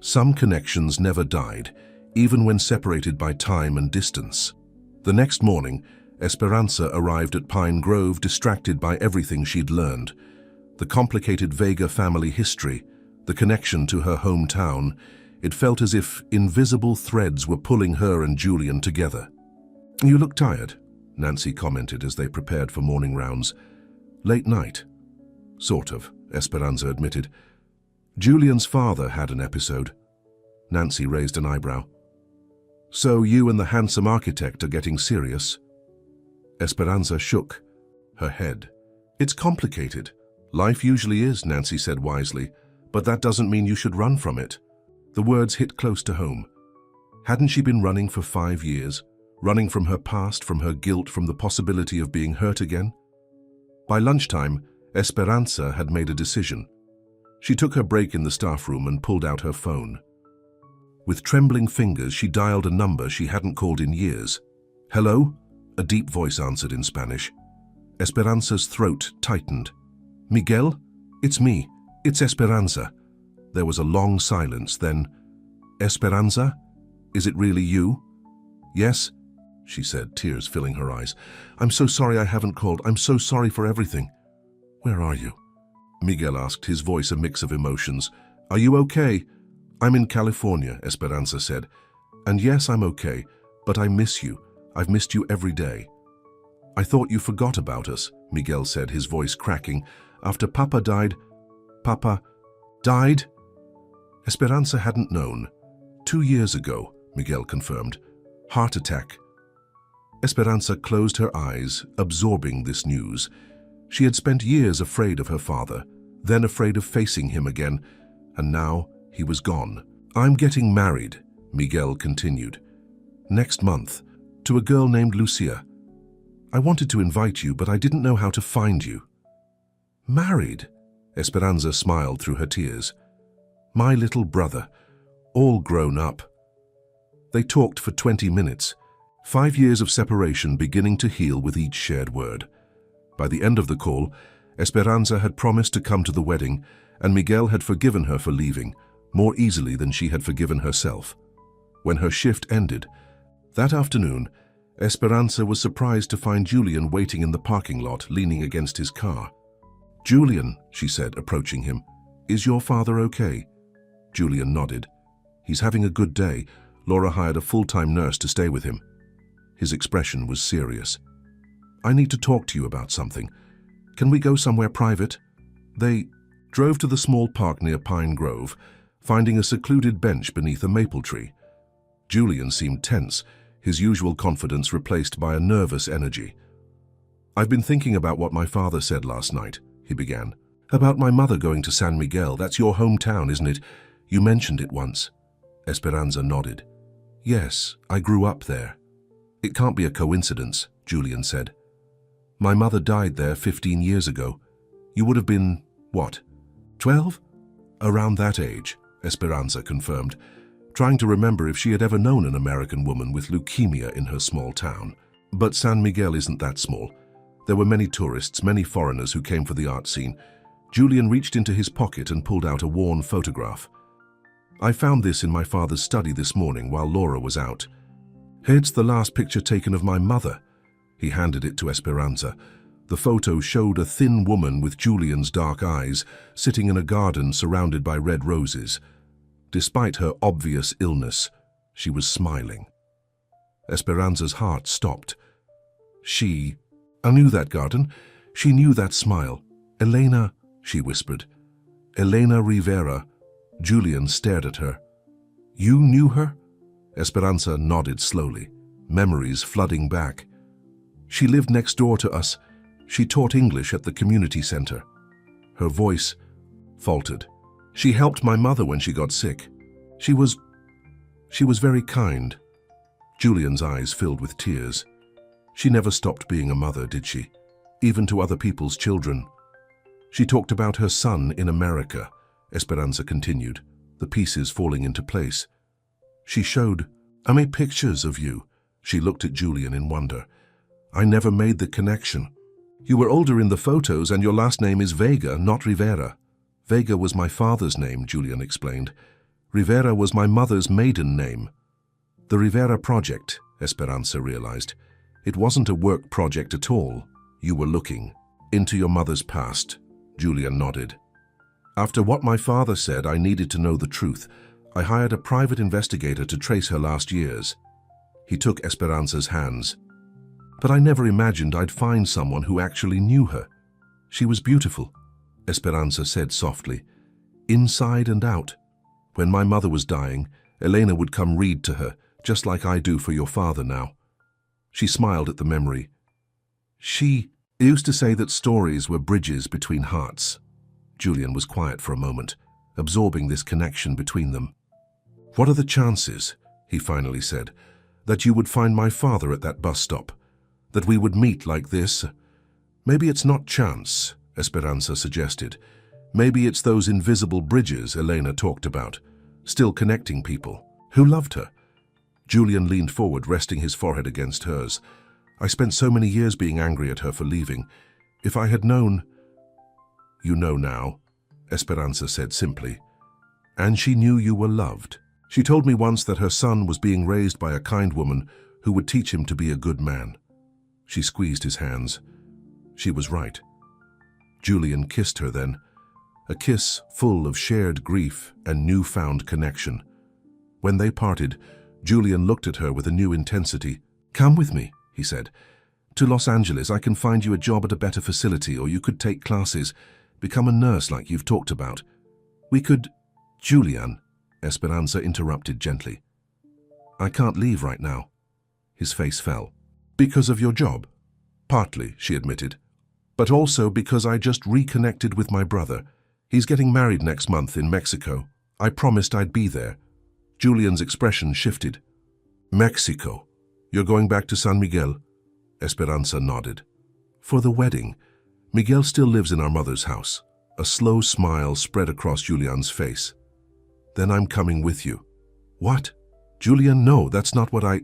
Some connections never died, even when separated by time and distance. The next morning, Esperanza arrived at Pine Grove distracted by everything she'd learned. The complicated Vega family history, the connection to her hometown. It felt as if invisible threads were pulling her and Julian together. You look tired, Nancy commented as they prepared for morning rounds. Late night? Sort of, Esperanza admitted. Julian's father had an episode. Nancy raised an eyebrow. So you and the handsome architect are getting serious? Esperanza shook her head. It's complicated. Life usually is, Nancy said wisely, but that doesn't mean you should run from it. The words hit close to home. Hadn't she been running for 5 years? Running from her past, from her guilt, from the possibility of being hurt again? By lunchtime, Esperanza had made a decision. She took her break in the staff room and pulled out her phone. With trembling fingers, she dialed a number she hadn't called in years. Hello? A deep voice answered in Spanish. Esperanza's throat tightened. Miguel? It's me. It's Esperanza. There was a long silence, then, Esperanza? Is it really you? Yes, she said, tears filling her eyes. I'm so sorry I haven't called. I'm so sorry for everything. Where are you? Miguel asked, his voice a mix of emotions. Are you okay? I'm in California, Esperanza said. And yes, I'm okay, but I miss you. I've missed you every day. I thought you forgot about us, Miguel said, his voice cracking. After Papa died. Papa died? Esperanza hadn't known. 2 years ago, Miguel confirmed. Heart attack. Esperanza closed her eyes, absorbing this news. She had spent years afraid of her father, then afraid of facing him again, and now he was gone. I'm getting married, Miguel continued. Next month, to a girl named Lucia. I wanted to invite you, but I didn't know how to find you. Married? Esperanza smiled through her tears. My little brother, all grown up. They talked for 20 minutes, 5 years of separation beginning to heal with each shared word. By the end of the call, Esperanza had promised to come to the wedding, and Miguel had forgiven her for leaving, more easily than she had forgiven herself. When her shift ended, that afternoon, Esperanza was surprised to find Julian waiting in the parking lot, leaning against his car. Julian, she said, approaching him, is your father okay? Julian nodded. He's having a good day. Laura hired a full-time nurse to stay with him. His expression was serious. I need to talk to you about something. Can we go somewhere private? They drove to the small park near Pine Grove, finding a secluded bench beneath a maple tree. Julian seemed tense, his usual confidence replaced by a nervous energy. I've been thinking about what my father said last night, he began. About my mother going to San Miguel. That's your hometown, isn't it? You mentioned it once. Esperanza nodded. Yes, I grew up there. It can't be a coincidence, Julian said. My mother died there 15 years ago. You would have been, what, 12? Around that age, Esperanza confirmed, trying to remember if she had ever known an American woman with leukemia in her small town. But San Miguel isn't that small. There were many tourists, many foreigners who came for the art scene. Julian reached into his pocket and pulled out a worn photograph. I found this in my father's study this morning while Laura was out. It's the last picture taken of my mother. He handed it to Esperanza. The photo showed a thin woman with Julian's dark eyes, sitting in a garden surrounded by red roses. Despite her obvious illness, she was smiling. Esperanza's heart stopped. I knew that garden. She knew that smile. Elena, she whispered. Elena Rivera. Julian stared at her. You knew her? Esperanza nodded slowly, memories flooding back. She lived next door to us. She taught English at the community center. Her voice faltered. She helped my mother when she got sick. She was very kind. Julian's eyes filled with tears. She never stopped being a mother, did she? Even to other people's children. She talked about her son in America, Esperanza continued, the pieces falling into place. She showed, I made pictures of you. She looked at Julian in wonder. I never made the connection. You were older in the photos and your last name is Vega, not Rivera. Vega was my father's name, Julian explained. Rivera was my mother's maiden name. The Rivera project, Esperanza realized. It wasn't a work project at all. You were looking into your mother's past. Julian nodded. After what my father said, I needed to know the truth. I hired a private investigator to trace her last years. He took Esperanza's hands. But I never imagined I'd find someone who actually knew her. She was beautiful, Esperanza said softly, inside and out. When my mother was dying, Elena would come read to her, just like I do for your father now. She smiled at the memory. She used to say that stories were bridges between hearts. Julian was quiet for a moment, absorbing this connection between them. What are the chances, he finally said, that you would find my father at that bus stop? That we would meet like this? Maybe it's not chance, Esperanza suggested. Maybe it's those invisible bridges Elena talked about, still connecting people who loved her. Julian leaned forward, resting his forehead against hers. I spent so many years being angry at her for leaving. If I had known... You know now, Esperanza said simply. And she knew you were loved. She told me once that her son was being raised by a kind woman who would teach him to be a good man. She squeezed his hands. She was right. Julian kissed her then, a kiss full of shared grief and newfound connection. When they parted, Julian looked at her with a new intensity. Come with me, he said. To Los Angeles, I can find you a job at a better facility, or you could take classes, become a nurse like you've talked about. We could... Julian, Esperanza interrupted gently. I can't leave right now. His face fell. Because of your job? Partly, she admitted. But also because I just reconnected with my brother. He's getting married next month in Mexico. I promised I'd be there. Julian's expression shifted. Mexico. You're going back to San Miguel? Esperanza nodded. For the wedding. Miguel still lives in our mother's house. A slow smile spread across Julian's face. Then I'm coming with you. What? Julian, no, that's not what I...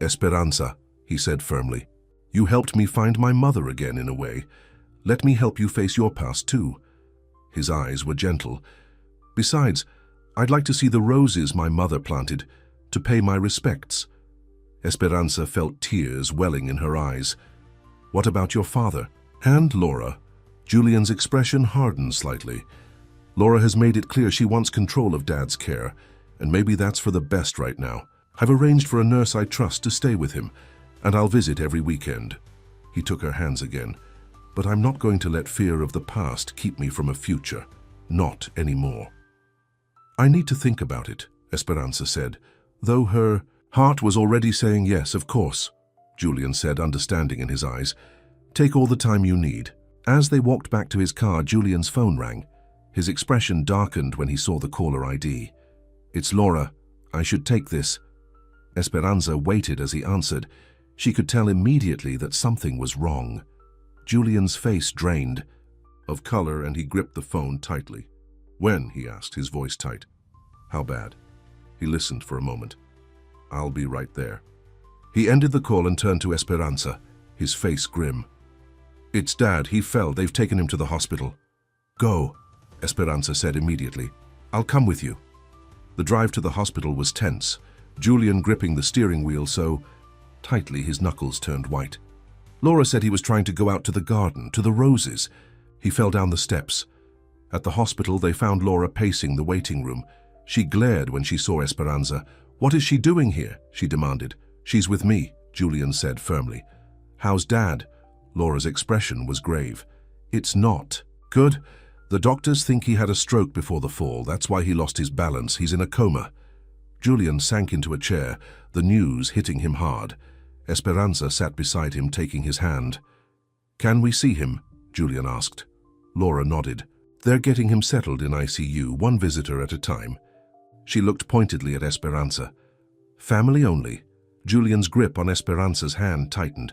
Esperanza, he said firmly. You helped me find my mother again in a way. Let me help you face your past too. His eyes were gentle. Besides, I'd like to see the roses my mother planted, to pay my respects. Esperanza felt tears welling in her eyes. What about your father? And Laura? Julian's expression hardened slightly. Laura has made it clear she wants control of Dad's care, and maybe that's for the best right now. I've arranged for a nurse I trust to stay with him, and I'll visit every weekend. He took her hands again. But I'm not going to let fear of the past keep me from a future. Not anymore. I need to think about it, Esperanza said, though her heart was already saying yes, of course. Julian said, understanding in his eyes. Take all the time you need. As they walked back to his car, Julian's phone rang. His expression darkened when he saw the caller ID. It's Laura. I should take this. Esperanza waited as he answered. She could tell immediately that something was wrong. Julian's face drained of color and he gripped the phone tightly. When? He asked, his voice tight. How bad? He listened for a moment. I'll be right there. He ended the call and turned to Esperanza, his face grim. It's Dad. He fell. They've taken him to the hospital. Go, Esperanza said immediately. I'll come with you. The drive to the hospital was tense, Julian gripping the steering wheel so tightly his knuckles turned white. Laura said he was trying to go out to the garden, to the roses. He fell down the steps. At the hospital, they found Laura pacing the waiting room. She glared when she saw Esperanza. What is she doing here? She demanded. She's with me, Julian said firmly. How's Dad? Laura's expression was grave. It's not. Good. The doctors think he had a stroke before the fall. That's why he lost his balance. He's in a coma. Julian sank into a chair, the news hitting him hard. Esperanza sat beside him, taking his hand. Can we see him? Julian asked. Laura nodded. They're getting him settled in ICU, one visitor at a time. She looked pointedly at Esperanza. Family only. Julian's grip on Esperanza's hand tightened.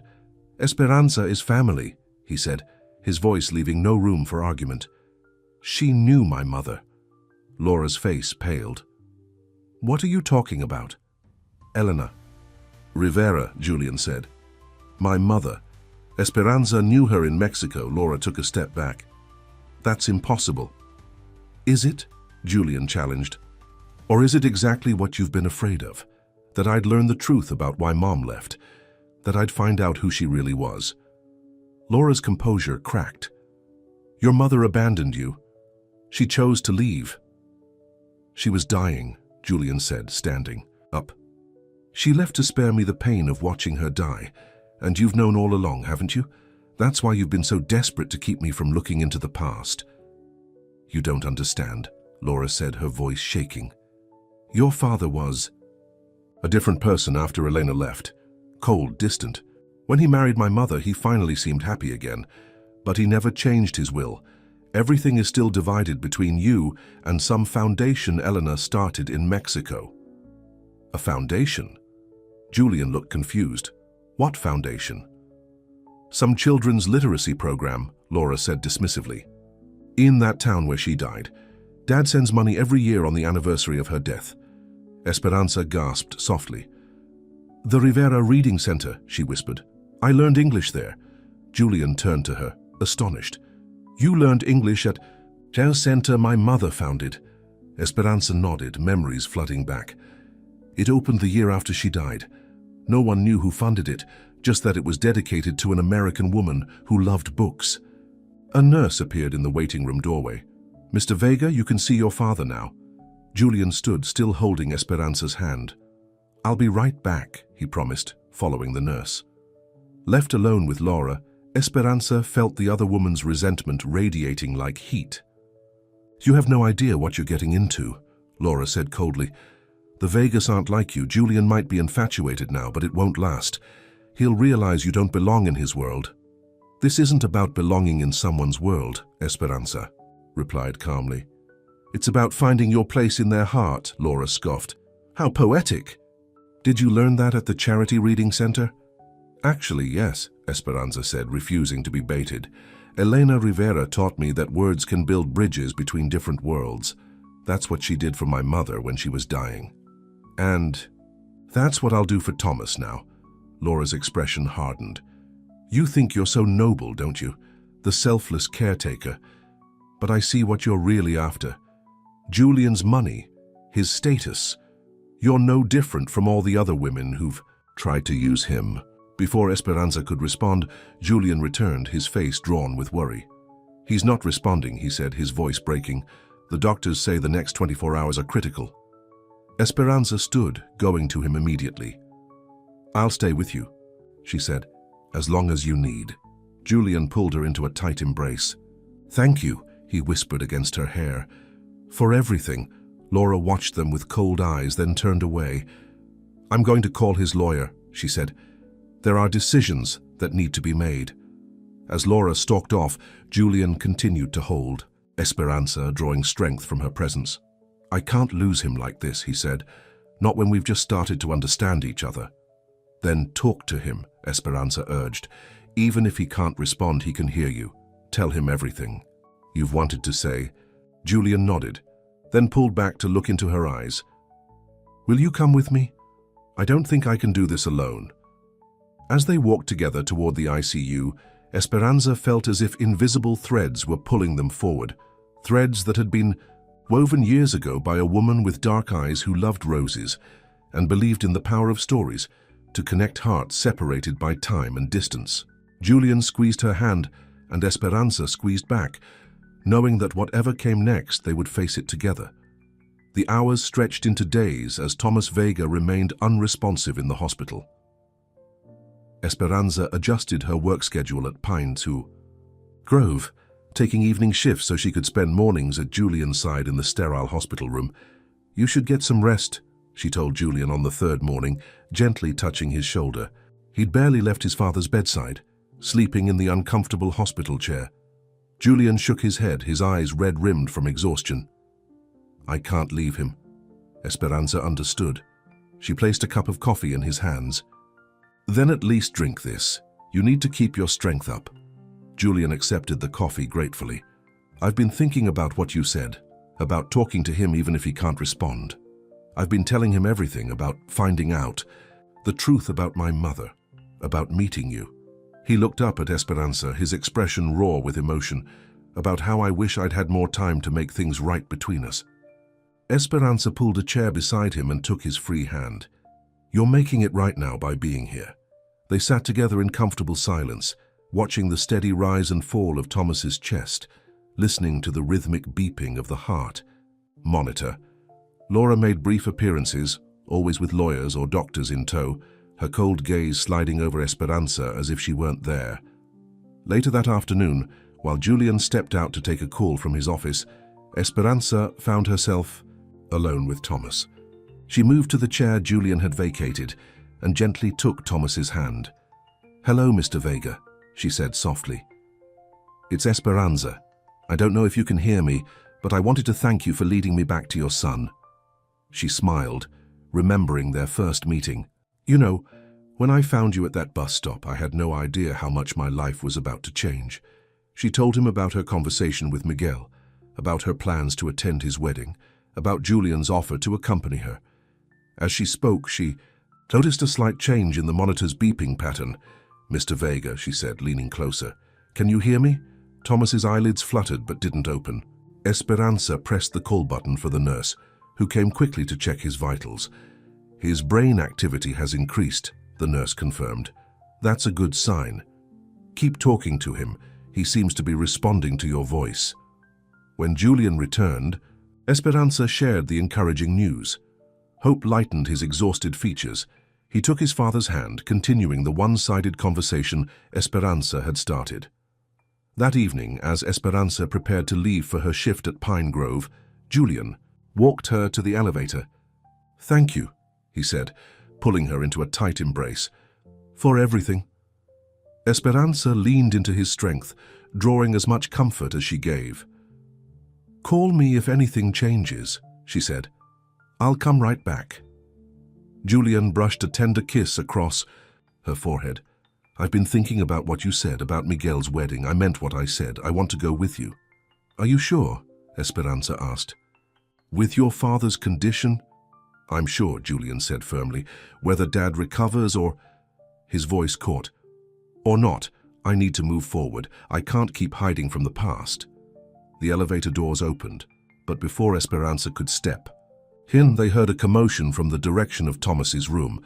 Esperanza is family, he said, his voice leaving no room for argument. She knew my mother. Laura's face paled. What are you talking about? Elena. Rivera, Julian said. My mother. Esperanza knew her in Mexico. Laura took a step back. That's impossible. Is it? Julian challenged. Or is it exactly what you've been afraid of? That I'd learn the truth about why Mom left? That I'd find out who she really was? Laura's composure cracked. Your mother abandoned you. She chose to leave. She was dying, Julian said, standing up. She left to spare me the pain of watching her die, and you've known all along, haven't you? That's why you've been so desperate to keep me from looking into the past. You don't understand, Laura said, her voice shaking. Your father was a different person after Elena left. Cold, distant. When he married my mother, he finally seemed happy again, but he never changed his will. Everything is still divided between you and some foundation Elena started in Mexico. A foundation? Julian looked confused. What foundation? Some children's literacy program, Laura said dismissively. In that town where she died. Dad sends money every year on the anniversary of her death. Esperanza gasped softly. The Rivera Reading Center, she whispered. I learned English there. Julian turned to her, astonished. You learned English at the center my mother founded. Esperanza nodded, memories flooding back. It opened the year after she died. No one knew who funded it, just that it was dedicated to an American woman who loved books. A nurse appeared in the waiting room doorway. Mr. Vega, you can see your father now. Julian stood, still holding Esperanza's hand. I'll be right back, he promised, following the nurse. Left alone with Laura, Esperanza felt the other woman's resentment radiating like heat. You have no idea what you're getting into, Laura said coldly. The Vegas aren't like you. Julian might be infatuated now, but it won't last. He'll realize you don't belong in his world. This isn't about belonging in someone's world, Esperanza replied calmly. It's about finding your place in their heart, Laura scoffed. How poetic! Did you learn that at the charity reading center? Actually, yes, Esperanza said, refusing to be baited. Elena Rivera taught me that words can build bridges between different worlds. That's what she did for my mother when she was dying. And that's what I'll do for Thomas now. Laura's expression hardened. You think you're so noble, don't you? The selfless caretaker. But I see what you're really after. Julian's money, his status. You're no different from all the other women who've tried to use him. Before Esperanza could respond, Julian returned, his face drawn with worry. He's not responding, he said, his voice breaking. The doctors say the next 24 hours are critical. Esperanza stood, going to him immediately. I'll stay with you, she said, as long as you need. Julian pulled her into a tight embrace. Thank you, he whispered against her hair. For everything. Laura watched them with cold eyes, then turned away. I'm going to call his lawyer, she said. There are decisions that need to be made. As Laura stalked off, Julian continued to hold, Esperanza drawing strength from her presence. I can't lose him like this, he said, not when we've just started to understand each other. Then talk to him, Esperanza urged. Even if he can't respond, he can hear you. Tell him everything. You've wanted to say. Julian nodded. then pulled back to look into her eyes. "Will you come with me? I don't think I can do this alone." As they walked together toward the ICU, Esperanza felt as if invisible threads were pulling them forward, threads that had been woven years ago by a woman with dark eyes who loved roses and believed in the power of stories to connect hearts separated by time and distance. Julian squeezed her hand, and Esperanza squeezed back, knowing that whatever came next, they would face it together. The hours stretched into days as Thomas Vega remained unresponsive in the hospital. Esperanza adjusted her work schedule at Pine 2 Grove, taking evening shifts so she could spend mornings at Julian's side in the sterile hospital room. "You should get some rest," she told Julian on the third morning, gently touching his shoulder. He'd barely left his father's bedside, sleeping in the uncomfortable hospital chair. Julian shook his head, his eyes red-rimmed from exhaustion. "I can't leave him." Esperanza understood. She placed a cup of coffee in his hands. "Then at least drink this. You need to keep your strength up." Julian accepted the coffee gratefully. "I've been thinking about what you said, about talking to him even if he can't respond. I've been telling him everything about finding out, the truth about my mother, about meeting you." He looked up at Esperanza, his expression raw with emotion, "about how I wish I'd had more time to make things right between us." Esperanza pulled a chair beside him and took his free hand. "You're making it right now by being here." They sat together in comfortable silence, watching the steady rise and fall of Thomas's chest, listening to the rhythmic beeping of the heart monitor. Laura made brief appearances, always with lawyers or doctors in tow, her cold gaze sliding over Esperanza as if she weren't there. Later that afternoon, while Julian stepped out to take a call from his office, Esperanza found herself alone with Thomas. She moved to the chair Julian had vacated and gently took Thomas's hand. "Hello, Mr. Vega," she said softly. "It's Esperanza. I don't know if you can hear me, but I wanted to thank you for leading me back to your son." She smiled, remembering their first meeting. "You know, when I found you at that bus stop, I had no idea how much my life was about to change." She told him about her conversation with Miguel, about her plans to attend his wedding, about Julian's offer to accompany her. As she spoke, she noticed a slight change in the monitor's beeping pattern. "Mr. Vega," she said, leaning closer. "Can you hear me?" Thomas's eyelids fluttered but didn't open. Esperanza pressed the call button for the nurse, who came quickly to check his vitals. "His brain activity has increased," the nurse confirmed. "That's a good sign. Keep talking to him. He seems to be responding to your voice." When Julian returned, Esperanza shared the encouraging news. Hope lightened his exhausted features. He took his father's hand, continuing the one-sided conversation Esperanza had started. That evening, as Esperanza prepared to leave for her shift at Pine Grove, Julian walked her to the elevator. "Thank you," he said, pulling her into a tight embrace. "For everything." Esperanza leaned into his strength, drawing as much comfort as she gave. "Call me if anything changes," she said. "I'll come right back." Julian brushed a tender kiss across her forehead. "I've been thinking about what you said about Miguel's wedding. I meant what I said. I want to go with you." "Are you sure?" Esperanza asked. "With your father's condition?" "I'm sure," Julian said firmly. "Whether Dad recovers or—" His voice caught. "Or not, I need to move forward. I can't keep hiding from the past." The elevator doors opened, but before Esperanza could step in, they heard a commotion from the direction of Thomas's room.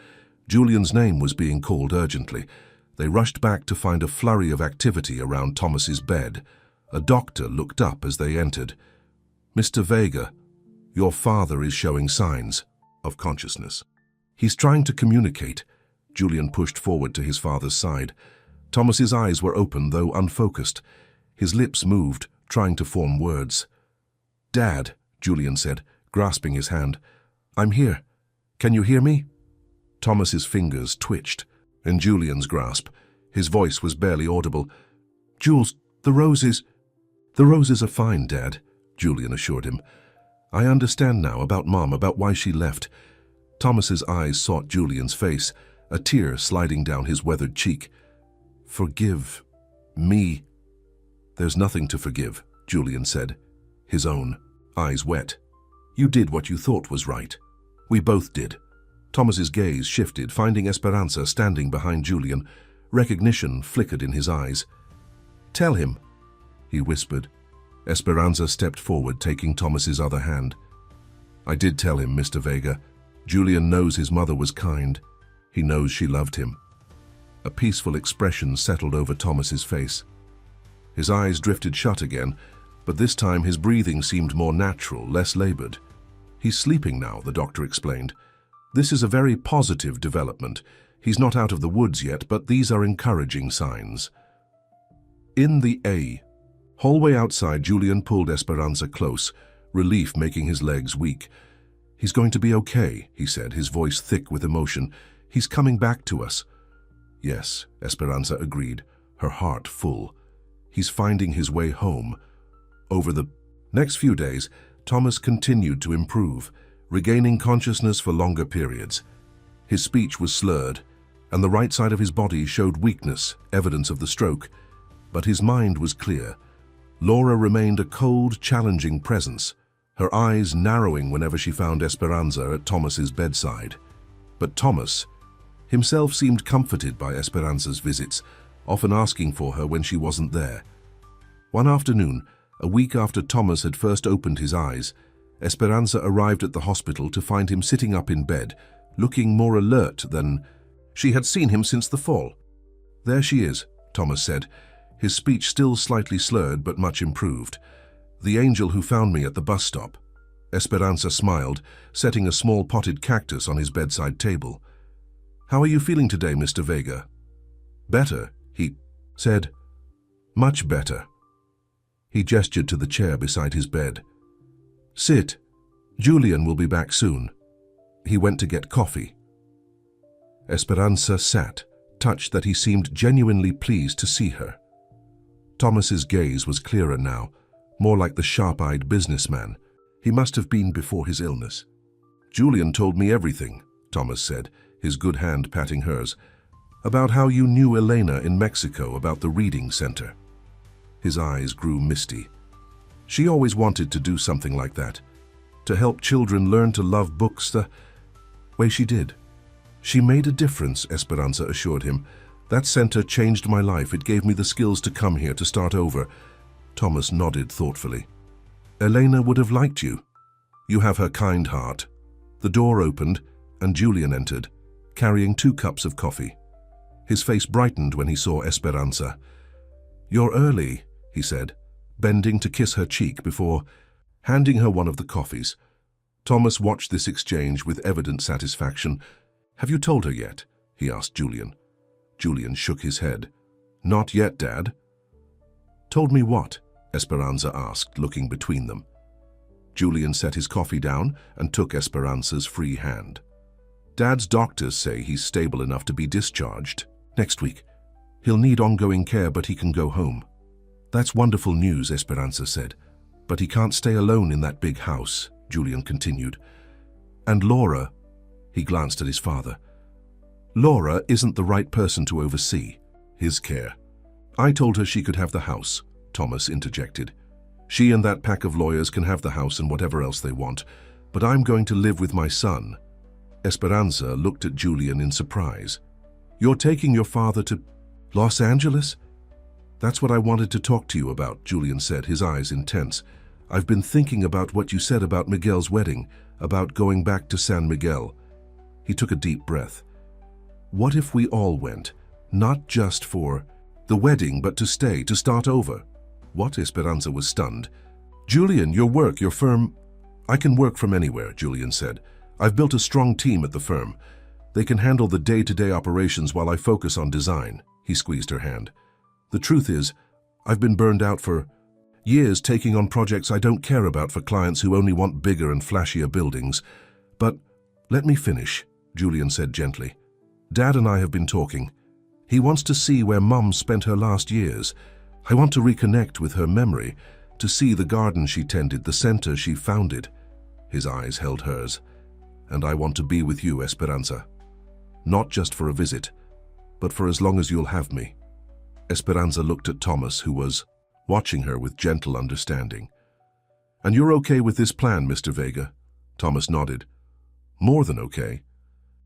Julian's name was being called urgently. They rushed back to find a flurry of activity around Thomas's bed. A doctor looked up as they entered. "Mr. Vega, your father is showing signs of consciousness. He's trying to communicate." Julian pushed forward to his father's side. Thomas's eyes were open, though unfocused. His lips moved, trying to form words. "Dad," Julian said, grasping his hand. "I'm here. Can you hear me?" Thomas's fingers twitched in Julian's grasp. His voice was barely audible. "Jules, the roses are fine, Dad," Julian assured him. "I understand now about Mom, about why she left." Thomas's eyes sought Julian's face, a tear sliding down his weathered cheek. "Forgive me." "There's nothing to forgive," Julian said, his own eyes wet. You did what you thought was right. We both did. Thomas's gaze shifted, finding Esperanza standing behind Julian. Recognition flickered in his eyes. Tell him, he whispered. Esperanza stepped forward, taking Thomas's other hand. I did tell him, Mr. Vega. Julian knows his mother was kind. He knows she loved him. A peaceful expression settled over Thomas's face. His eyes drifted shut again, but this time his breathing seemed more natural, less labored. He's sleeping now, the doctor explained. This is a very positive development. He's not out of the woods yet, but these are encouraging signs. In the A. Hallway outside, Julian pulled Esperanza close, relief making his legs weak. He's going to be okay, he said, his voice thick with emotion. He's coming back to us. Yes, Esperanza agreed, her heart full. He's finding his way home. Over the next few days, Thomas continued to improve, regaining consciousness for longer periods. His speech was slurred, and the right side of his body showed weakness, evidence of the stroke. But his mind was clear. Laura remained a cold, challenging presence, her eyes narrowing whenever she found Esperanza at Thomas's bedside. But Thomas himself seemed comforted by Esperanza's visits, often asking for her when she wasn't there. One afternoon, a week after Thomas had first opened his eyes, Esperanza arrived at the hospital to find him sitting up in bed, looking more alert than she had seen him since the fall. There she is, Thomas said, his speech still slightly slurred but much improved. The angel who found me at the bus stop. Esperanza smiled, setting a small potted cactus on his bedside table. How are you feeling today, Mr. Vega? Better, he said. Much better. He gestured to the chair beside his bed. Sit. Julian will be back soon. He went to get coffee. Esperanza sat, touched that he seemed genuinely pleased to see her. Thomas's gaze was clearer now, more like the sharp-eyed businessman he must have been before his illness. Julian told me everything, Thomas said, his good hand patting hers, about how you knew Elena in Mexico, about the reading center. His eyes grew misty. She always wanted to do something like that, to help children learn to love books the way she did. She made a difference, Esperanza assured him. That center changed my life. It gave me the skills to come here, to start over. Thomas nodded thoughtfully. Elena would have liked you. You have her kind heart. The door opened, and Julian entered, carrying 2 cups of coffee. His face brightened when he saw Esperanza. You're early, he said, bending to kiss her cheek before handing her one of the coffees. Thomas watched this exchange with evident satisfaction. Have you told her yet? He asked Julian. Julian shook his head. Not yet, Dad. Told me what? Esperanza asked, looking between them. Julian set his coffee down and took Esperanza's free hand. Dad's doctors say he's stable enough to be discharged next week. He'll need ongoing care, but he can go home. That's wonderful news, Esperanza said. But he can't stay alone in that big house, Julian continued. And Laura, he glanced at his father. Laura isn't the right person to oversee his care. I told her she could have the house, Thomas interjected. She and that pack of lawyers can have the house and whatever else they want, but I'm going to live with my son. Esperanza looked at Julian in surprise. You're taking your father to Los Angeles? That's what I wanted to talk to you about, Julian said, his eyes intense. I've been thinking about what you said about Miguel's wedding, about going back to San Miguel. He took a deep breath. What if we all went, not just for the wedding, but to stay, to start over? What? Esperanza was stunned. Julian, your work, your firm... I can work from anywhere, Julian said. I've built a strong team at the firm. They can handle the day-to-day operations while I focus on design. He squeezed her hand. The truth is, I've been burned out for years taking on projects I don't care about for clients who only want bigger and flashier buildings. But let me finish, Julian said gently. Dad and I have been talking. He wants to see where Mum spent her last years. I want to reconnect with her memory, to see the garden she tended, the center she founded. His eyes held hers. And I want to be with you, Esperanza. Not just for a visit, but for as long as you'll have me. Esperanza looked at Thomas, who was watching her with gentle understanding. And you're okay with this plan, Mr. Vega? Thomas nodded. More than okay.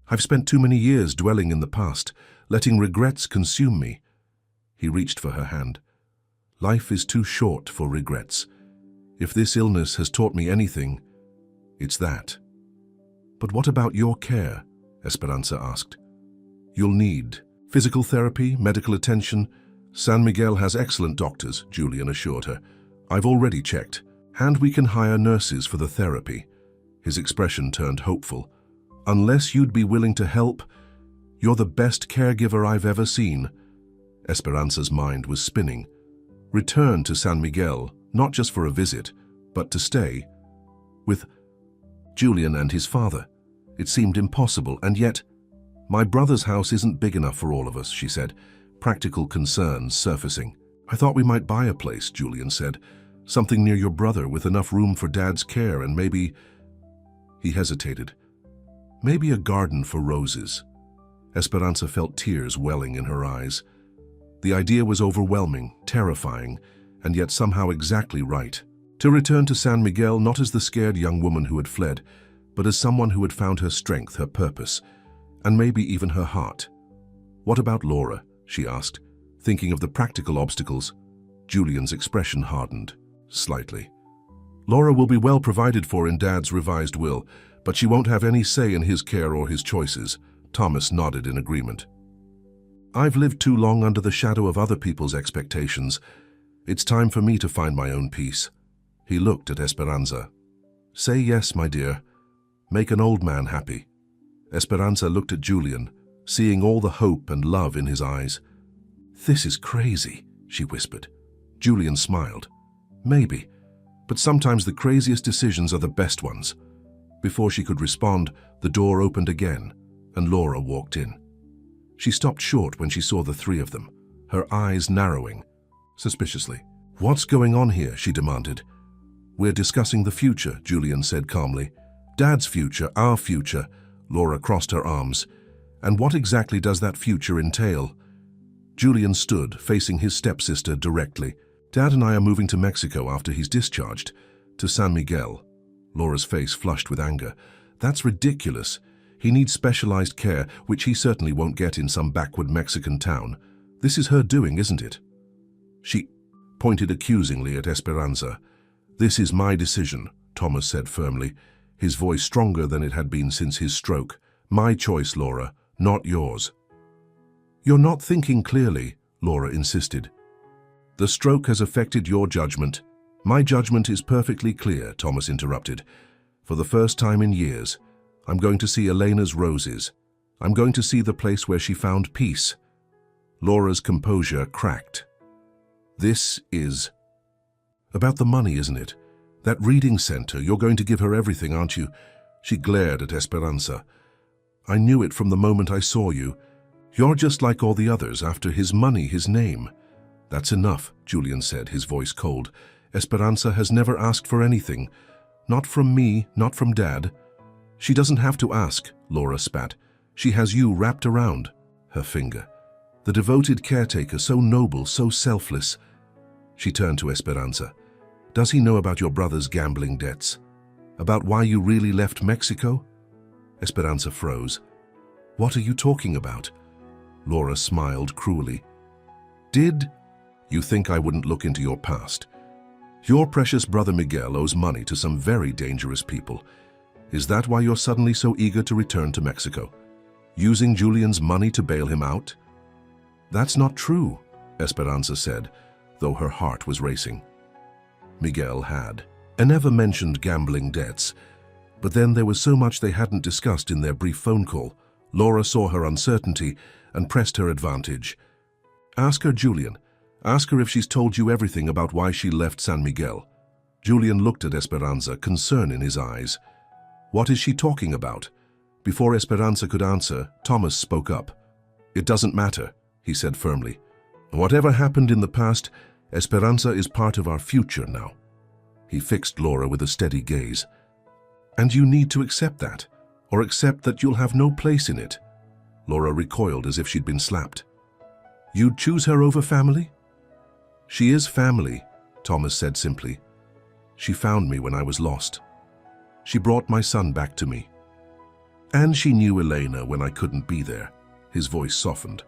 I've spent too many years dwelling in the past, letting regrets consume me. He reached for her hand. Life is too short for regrets. If this illness has taught me anything, it's that. But what about your care? Esperanza asked. You'll need physical therapy, medical attention. San Miguel has excellent doctors, Julian assured her. I've already checked, and we can hire nurses for the therapy. His expression turned hopeful. Unless you'd be willing to help, you're the best caregiver I've ever seen. Esperanza's mind was spinning. Return to San Miguel, not just for a visit, but to stay. With Julian and his father. It seemed impossible, and yet, my brother's house isn't big enough for all of us, she said, practical concerns surfacing. I thought we might buy a place, Julian said. Something near your brother with enough room for Dad's care and maybe… He hesitated. Maybe a garden for roses. Esperanza felt tears welling in her eyes. The idea was overwhelming, terrifying, and yet somehow exactly right. To return to San Miguel not as the scared young woman who had fled, but as someone who had found her strength, her purpose, and maybe even her heart. What about Laura? She asked, thinking of the practical obstacles. Julian's expression hardened, slightly. Laura will be well provided for in Dad's revised will, but she won't have any say in his care or his choices. Thomas nodded in agreement. I've lived too long under the shadow of other people's expectations. It's time for me to find my own peace. He looked at Esperanza. Say yes, my dear. Make an old man happy. Esperanza looked at Julian, seeing all the hope and love in his eyes. This is crazy, she whispered. Julian smiled. Maybe, but sometimes the craziest decisions are the best ones. Before she could respond, the door opened again, and Laura walked in. She stopped short when she saw the three of them, her eyes narrowing, suspiciously. What's going on here? She demanded. We're discussing the future, Julian said calmly. Dad's future, our future. Laura crossed her arms. And what exactly does that future entail? Julian stood, facing his stepsister directly. Dad and I are moving to Mexico after he's discharged, to San Miguel. Laura's face flushed with anger. That's ridiculous. He needs specialized care, which he certainly won't get in some backward Mexican town. This is her doing, isn't it? She pointed accusingly at Esperanza. This is my decision, Thomas said firmly, his voice stronger than it had been since his stroke. My choice, Laura, not yours. You're not thinking clearly, Laura insisted. The stroke has affected your judgment. My judgment is perfectly clear, Thomas interrupted. For the first time in years, I'm going to see Elena's roses. I'm going to see the place where she found peace. Laura's composure cracked. This is about the money, isn't it? That reading center, you're going to give her everything, aren't you? She glared at Esperanza. I knew it from the moment I saw you. You're just like all the others, after his money, his name. That's enough, Julian said, his voice cold. Esperanza has never asked for anything. Not from me, not from Dad. She doesn't have to ask, Laura spat. She has you wrapped around her finger. The devoted caretaker, so noble, so selfless. She turned to Esperanza. Does he know about your brother's gambling debts? About why you really left Mexico? Esperanza froze. What are you talking about? Laura smiled cruelly. Did you think I wouldn't look into your past? Your precious brother Miguel owes money to some very dangerous people. Is that why you're suddenly so eager to return to Mexico? Using Julian's money to bail him out? That's not true, Esperanza said, though her heart was racing. Miguel had. And never mentioned gambling debts. But then there was so much they hadn't discussed in their brief phone call. Laura saw her uncertainty and pressed her advantage. Ask her, Julian. Ask her if she's told you everything about why she left San Miguel. Julian looked at Esperanza, concern in his eyes. What is she talking about? Before Esperanza could answer, Thomas spoke up. It doesn't matter, he said firmly. Whatever happened in the past, Esperanza is part of our future now. He fixed Laura with a steady gaze. And you need to accept that, or accept that you'll have no place in it. Laura recoiled as if she'd been slapped. You'd choose her over family? She is family, Thomas said simply. She found me when I was lost. She brought my son back to me. And she knew Elena when I couldn't be there. His voice softened.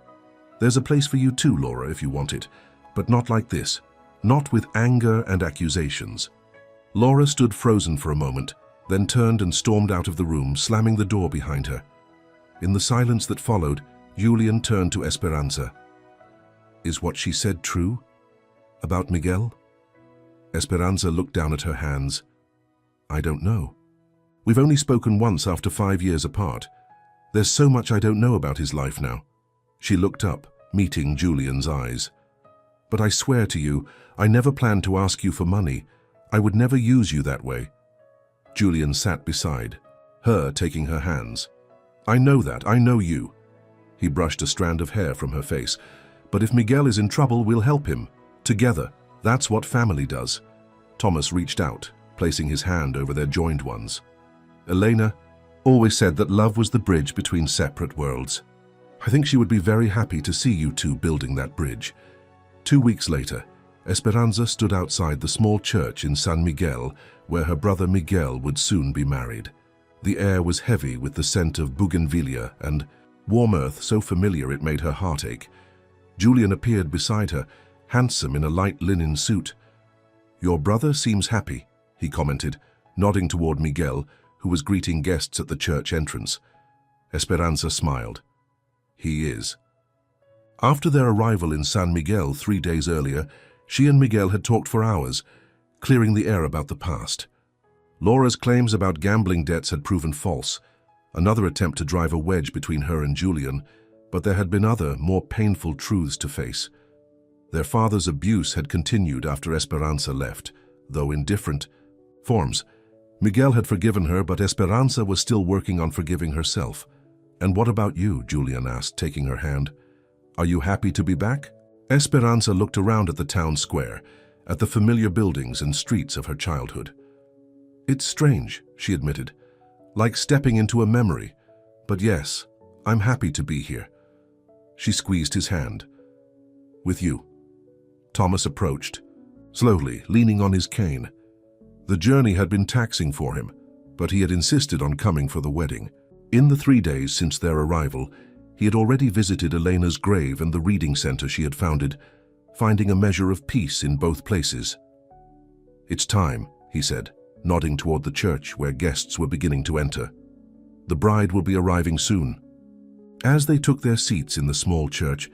There's a place for you too, Laura, if you want it, but not like this. Not with anger and accusations. Laura stood frozen for a moment, then turned and stormed out of the room, slamming the door behind her. In the silence that followed, Julian turned to Esperanza. Is what she said true? About Miguel? Esperanza looked down at her hands. I don't know. We've only spoken once after 5 years apart. There's so much I don't know about his life now. She looked up, meeting Julian's eyes. But I swear to you, I never planned to ask you for money. I would never use you that way. Julian sat beside her, taking her hands. I know that, I know you. He brushed a strand of hair from her face. But if Miguel is in trouble, we'll help him. Together. That's what family does. Thomas reached out, placing his hand over their joined ones. Elena always said that love was the bridge between separate worlds. I think she would be very happy to see you two building that bridge. 2 weeks later, Esperanza stood outside the small church in San Miguel, where her brother Miguel would soon be married. The air was heavy with the scent of bougainvillea and warm earth so familiar it made her heart ache. Julian appeared beside her, handsome in a light linen suit. Your brother seems happy, he commented, nodding toward Miguel, who was greeting guests at the church entrance. Esperanza smiled. He is. After their arrival in San Miguel 3 days earlier, she and Miguel had talked for hours, clearing the air about the past. Laura's claims about gambling debts had proven false, another attempt to drive a wedge between her and Julian, but there had been other, more painful truths to face. Their father's abuse had continued after Esperanza left, though in different forms. Miguel had forgiven her, but Esperanza was still working on forgiving herself. And what about you? Julian asked, taking her hand. Are you happy to be back? Esperanza looked around at the town square, at the familiar buildings and streets of her childhood. It's strange, she admitted, like stepping into a memory. But yes, I'm happy to be here. She squeezed his hand. With you. Thomas approached, slowly, leaning on his cane. The journey had been taxing for him, but he had insisted on coming for the wedding. In the 3 days since their arrival, he had already visited Elena's grave and the reading center she had founded, finding a measure of peace in both places. It's time, he said, nodding toward the church where guests were beginning to enter. The bride will be arriving soon. As they took their seats in the small church,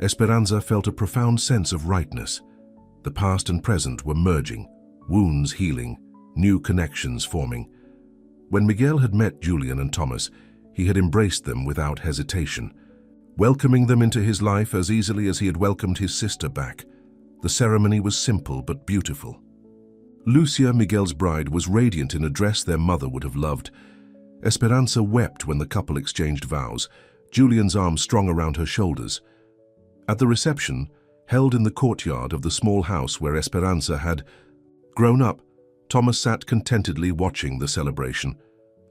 Esperanza felt a profound sense of rightness. The past and present were merging, wounds healing, new connections forming. When Miguel had met Julian and Thomas, he had embraced them without hesitation, welcoming them into his life as easily as he had welcomed his sister back. The ceremony was simple but beautiful. Lucia, Miguel's bride, was radiant in a dress their mother would have loved. Esperanza wept when the couple exchanged vows, Julian's arm strung around her shoulders. At the reception, held in the courtyard of the small house where Esperanza had grown up, Thomas sat contentedly watching the celebration,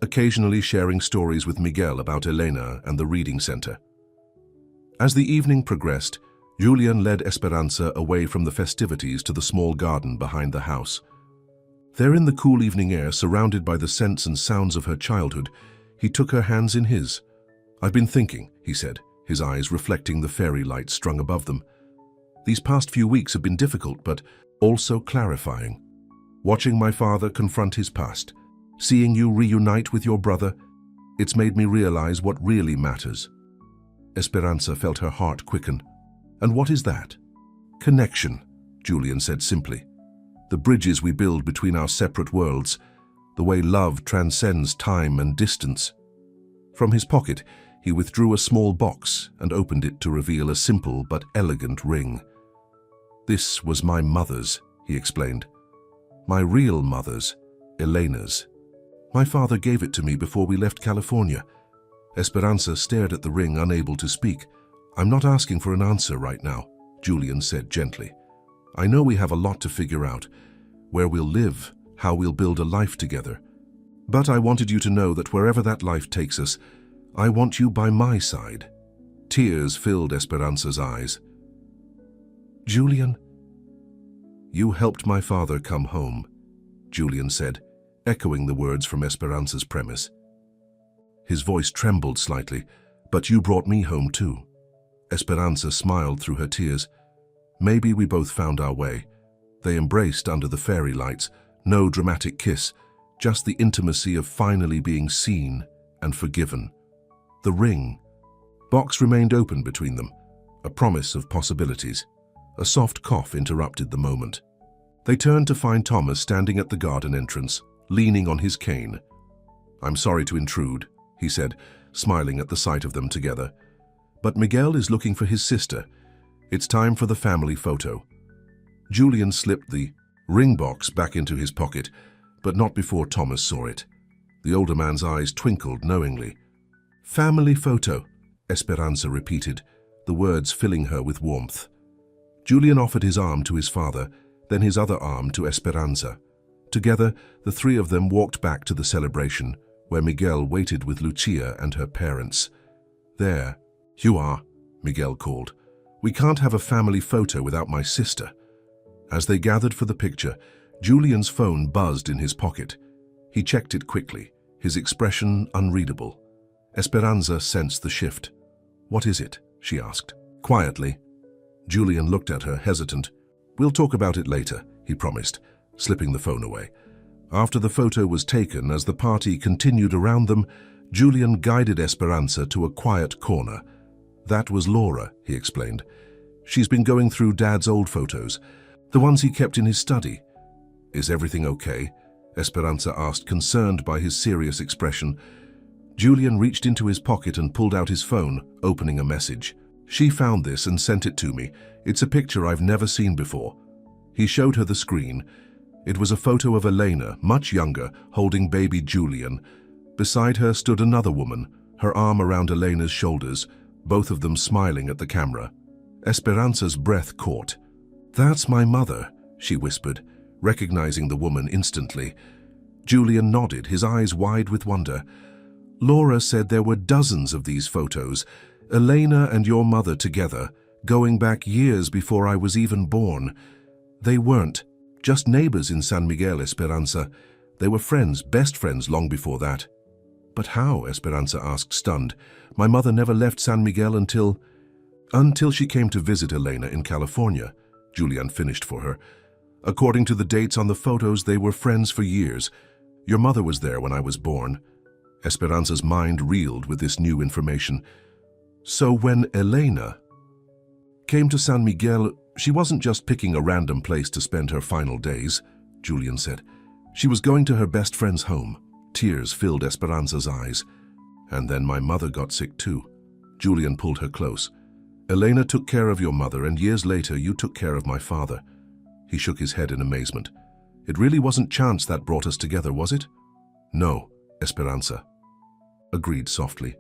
occasionally sharing stories with Miguel about Elena and the reading center. As the evening progressed, Julian led Esperanza away from the festivities to the small garden behind the house. There in the cool evening air, surrounded by the scents and sounds of her childhood, he took her hands in his. I've been thinking, he said, his eyes reflecting the fairy light strung above them. These past few weeks have been difficult, but also clarifying. Watching my father confront his past, seeing you reunite with your brother, it's made me realize what really matters. Esperanza felt her heart quicken. And what is that? Connection, Julian said simply. The bridges we build between our separate worlds, the way love transcends time and distance. From his pocket, he withdrew a small box and opened it to reveal a simple but elegant ring. This was my mother's, he explained. My real mother's, Elena's. My father gave it to me before we left California. Esperanza stared at the ring, unable to speak. I'm not asking for an answer right now, Julian said gently. I know we have a lot to figure out, where we'll live, how we'll build a life together. But I wanted you to know that wherever that life takes us, I want you by my side. Tears filled Esperanza's eyes. Julian, you helped my father come home, Julian said, echoing the words from Esperanza's premise. His voice trembled slightly. "But you brought me home too." Esperanza smiled through her tears. "Maybe we both found our way." They embraced under the fairy lights. No dramatic kiss, just the intimacy of finally being seen and forgiven. The ring box remained open between them, a promise of possibilities. A soft cough interrupted the moment. They turned to find Thomas standing at the garden entrance, leaning on his cane. "I'm sorry to intrude," he said, smiling at the sight of them together. "But Miguel is looking for his sister. It's time for the family photo." Julian slipped the ring box back into his pocket, but not before Thomas saw it. The older man's eyes twinkled knowingly. "Family photo," Esperanza repeated, the words filling her with warmth. Julian offered his arm to his father, then his other arm to Esperanza. Together, the three of them walked back to the celebration, where Miguel waited with Lucia and her parents. "There you are," Miguel called. "We can't have a family photo without my sister." As they gathered for the picture, Julian's phone buzzed in his pocket. He checked it quickly, his expression unreadable. Esperanza sensed the shift. "What is it?" she asked. Quietly. Julian looked at her, hesitant. "We'll talk about it later," he promised, slipping the phone away. After the photo was taken, as the party continued around them, Julian guided Esperanza to a quiet corner. "That was Laura," he explained. "She's been going through Dad's old photos, the ones he kept in his study." "Is everything okay?" Esperanza asked, concerned by his serious expression. Julian reached into his pocket and pulled out his phone, opening a message. "She found this and sent it to me. It's a picture I've never seen before." He showed her the screen. It was a photo of Elena, much younger, holding baby Julian. Beside her stood another woman, her arm around Elena's shoulders, both of them smiling at the camera. Esperanza's breath caught. "That's my mother," she whispered, recognizing the woman instantly. Julian nodded, his eyes wide with wonder. "Laura said there were dozens of these photos, Elena and your mother together, going back years before I was even born. They weren't just neighbors in San Miguel, Esperanza. They were friends, best friends long before that." "But how?" Esperanza asked, stunned. "My mother never left San Miguel until she came to visit Elena in California," Julian finished for her. "According to the dates on the photos, they were friends for years. Your mother was there when I was born." Esperanza's mind reeled with this new information. "So when Elena came to San Miguel, she wasn't just picking a random place to spend her final days," Julian said. "She was going to her best friend's home." Tears filled Esperanza's eyes. "And then my mother got sick too." Julian pulled her close. "Elena took care of your mother, and years later you took care of my father." He shook his head in amazement. "It really wasn't chance that brought us together, was it?" "No," Esperanza agreed softly.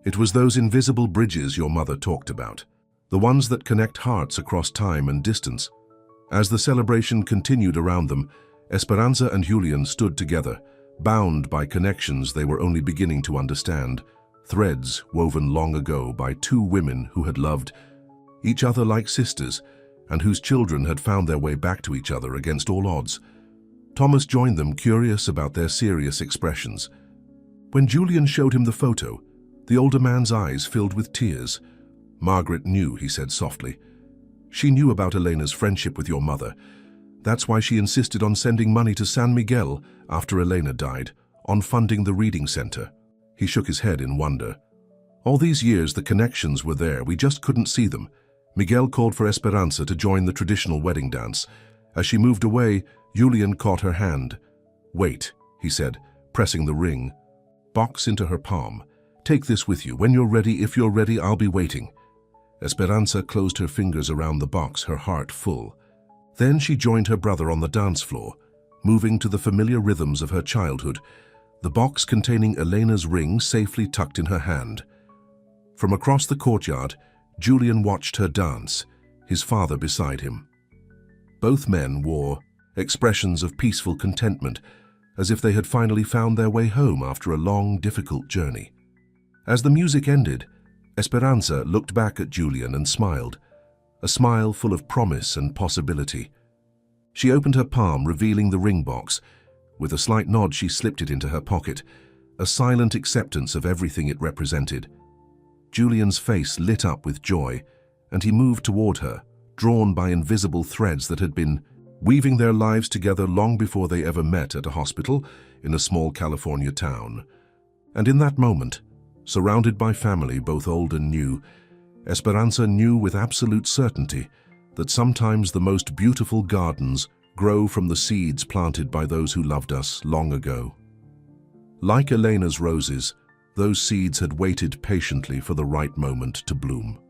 "It was those invisible bridges your mother talked about, the ones that connect hearts across time and distance." As the celebration continued around them, Esperanza and Julian stood together, bound by connections they were only beginning to understand, threads woven long ago by two women who had loved each other like sisters and whose children had found their way back to each other against all odds. Thomas joined them, curious about their serious expressions. When Julian showed him the photo, the older man's eyes filled with tears. "Margaret knew," he said softly. "She knew about Elena's friendship with your mother. That's why she insisted on sending money to San Miguel after Elena died, on funding the reading center." He shook his head in wonder. "All these years the connections were there, we just couldn't see them." Miguel called for Esperanza to join the traditional wedding dance. As she moved away, Julian caught her hand. "Wait," he said, pressing the ring box into her palm. "Take this with you. When you're ready, if you're ready, I'll be waiting." Esperanza closed her fingers around the box, her heart full. Then she joined her brother on the dance floor, moving to the familiar rhythms of her childhood, the box containing Elena's ring safely tucked in her hand. From across the courtyard, Julian watched her dance, his father beside him. Both men wore expressions of peaceful contentment, as if they had finally found their way home after a long, difficult journey. As the music ended, Esperanza looked back at Julian and smiled, a smile full of promise and possibility. She opened her palm, revealing the ring box. With a slight nod, she slipped it into her pocket, a silent acceptance of everything it represented. Julian's face lit up with joy, and he moved toward her, drawn by invisible threads that had been weaving their lives together long before they ever met at a hospital in a small California town. And in that moment, surrounded by family both old and new, Esperanza knew with absolute certainty that sometimes the most beautiful gardens grow from the seeds planted by those who loved us long ago. Like Elena's roses, those seeds had waited patiently for the right moment to bloom.